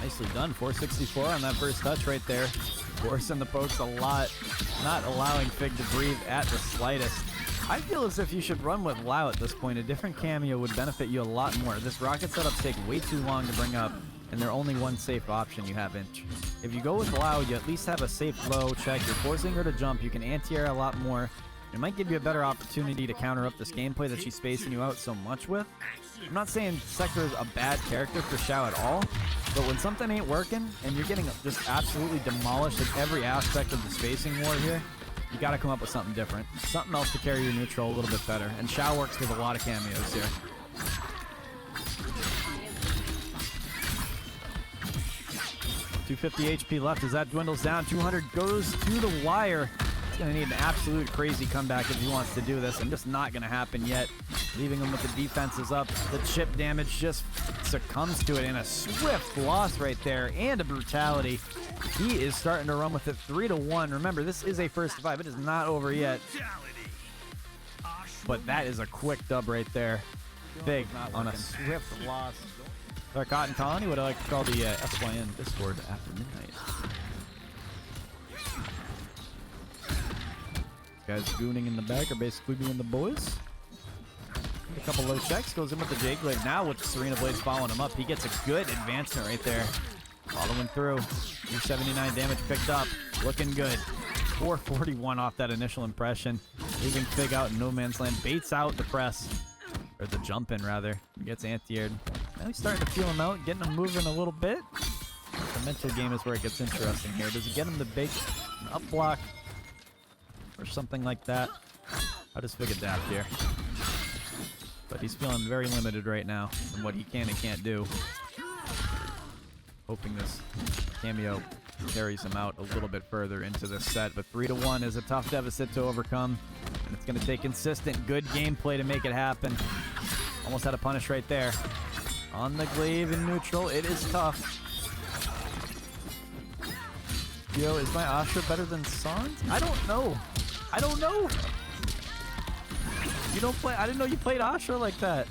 Nicely done. 464 on that first touch right there. Forcing the pokes a lot. Not allowing Figg to breathe at the slightest. I feel as if you should run with Lao at this point. A different cameo would benefit you a lot more. This rocket setups take way too long to bring up, and they're only one safe option you have inch. If you go with Lao, you at least have a safe low check. You're forcing her to jump. You can anti-air a lot more. It might give you a better opportunity to counter up this gameplay that she's spacing you out so much with. I'm not saying Sector is a bad character for Xiao at all, but when something ain't working and you're getting just absolutely demolished in every aspect of the spacing war here, you gotta come up with something different. Something else to carry your neutral a little bit better. And Xiao works with a lot of cameos here. $250 HP left as that dwindles down. 200 goes to the wire. He's gonna need an absolute crazy comeback if he wants to do this, and just not gonna happen yet. Leaving him with the defenses up. The chip damage just succumbs to it, and a swift loss right there, and a brutality. He is starting to run with it 3-1. Remember, this is a first to 5. It is not over yet. But that is a quick dub right there. Big on a swift loss. Our Cotton Colony, what I like to call the SYN Discord after midnight. Guys gooning in the back are basically being the boys. A couple low checks, goes in with the J-Glaive. Now with the Serena Blades following him up, he gets a good advancement right there. Following through. 279 damage picked up. Looking good. 441 off that initial impression. Leaving Fig out in no man's land. Baits out the press. Or the jump in, rather. Gets anti-aired. Now he's starting to feel him out, getting him moving a little bit. The mental game is where it gets interesting here. Does he get him to bake an up block? Or something like that? How does Fig adapt here? But he's feeling very limited right now in what he can and can't do. Hoping this cameo carries him out a little bit further into this set. But 3-1 is a tough deficit to overcome. And it's going to take consistent, good gameplay to make it happen. Almost had a punish right there. On the glaive in neutral, it is tough. Yo, is my Asha better than Sans? I don't know. I don't know. You don't play. I didn't know you played Asha like that.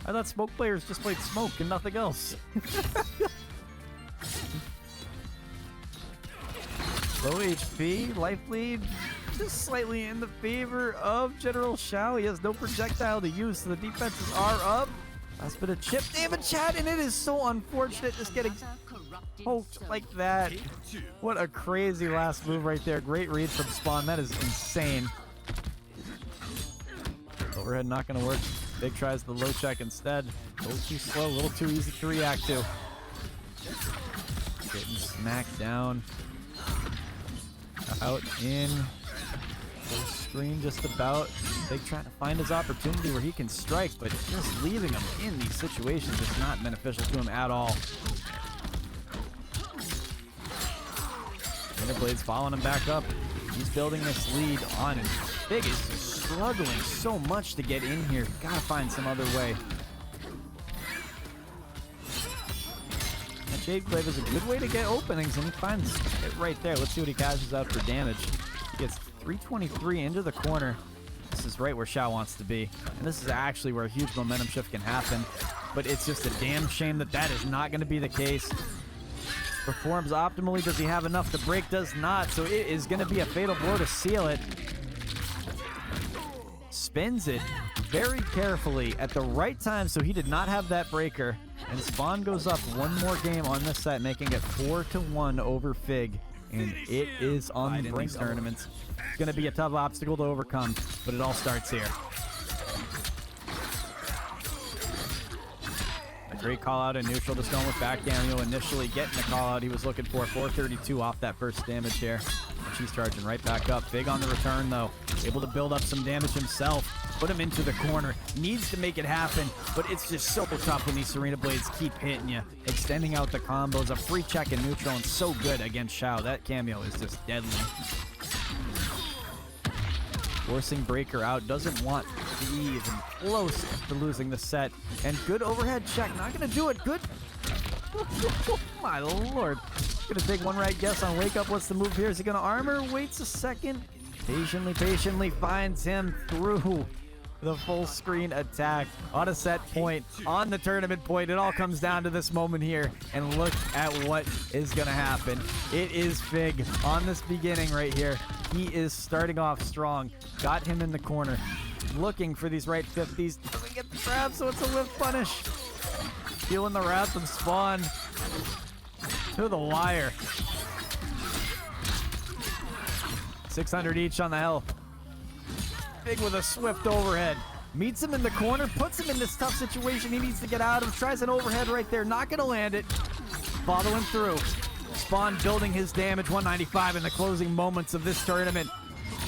I thought smoke players just played smoke and nothing else. Low HP, life lead, just slightly in the favor of General Shao. He has no projectile to use, so the defenses are up. Last bit of chip damage, chat, and it is so unfortunate just getting poked like that. What a crazy last move right there. Great read from Spawn. That is insane. Overhead not going to work. Big tries the low check instead. A little too slow, a little too easy to react to. Getting smacked down. Out in. Full screen just about. Big trying to find his opportunity where he can strike, but just leaving him in these situations is not beneficial to him at all. Blade's following him back up. He's building this lead on, and Big is struggling so much to get in here. Gotta find some other way. That Jade Glaive is a good way to get openings, and he finds it right there. Let's see what he cashes out for damage. He gets 323 into the corner. This is right where Shao wants to be. And this is actually where a huge momentum shift can happen. But it's just a damn shame that that is not going to be the case. Performs optimally. Does he have enough to break? Does not. So it is going to be a fatal blow to seal it. Spins it very carefully at the right time, so he did not have that breaker. And Spawn goes up one more game on this set, making it 4-1 over Fig. And it is on the Brinks tournaments. It's going to be a tough obstacle to overcome, but it all starts here. A great call out in neutral, just going with back cameo, initially getting the call out he was looking for. 432 off that first damage here. And she's charging right back up. Big on the return though. Able to build up some damage himself. Put him into the corner. Needs to make it happen, but it's just so tough when these Serena Blades keep hitting you. Extending out the combos. A free check in neutral and so good against Shao. That cameo is just deadly. Forcing Breaker out. Doesn't want to be even close to losing the set. And good overhead check. Not going to do it. Good. My lord. Going to take one right guess on Wake Up. What's the move here? Is he going to armor? Waits a second. Patiently finds him through the full screen attack on a set point, on the tournament point. It all comes down to this moment here, and look at what is going to happen. It is Fig on this beginning right here. He is starting off strong. Got him in the corner, looking for these right 50s. Doesn't get the grab, so it's a whiff punish. Feeling the wrath of Spawn to the wire. 600 each on the health. Big with a swift overhead. Meets him in the corner, puts him in this tough situation he needs to get out of. Tries an overhead right there, not gonna land it. Following through. Spawn building his damage, 195 in the closing moments of this tournament.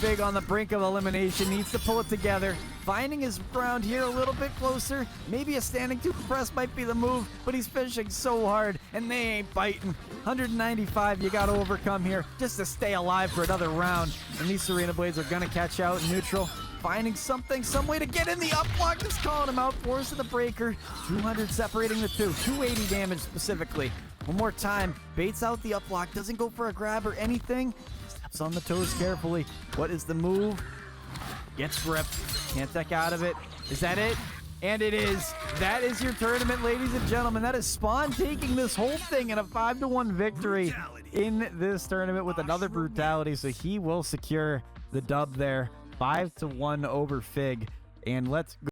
Big on the brink of elimination, needs to pull it together. Finding his ground here a little bit closer. Maybe a standing 2 press might be the move, but he's fishing so hard, and they ain't biting. 195 you got to overcome here just to stay alive for another round. And these Serena Blades are going to catch out in neutral. Finding something, some way to get in the up block. Just calling him out. Forcing the breaker. 200 separating the two. 280 damage specifically. One more time. Baits out the up block. Doesn't go for a grab or anything. Steps on the toes carefully. What is the move? Gets ripped. Can't tech out of it. Is that it? And it is. That is your tournament, ladies and gentlemen. That is Spawn taking this whole thing in a 5-1 victory in this tournament with another brutality. So he will secure the dub there. 5-1 over Fig. And let's go.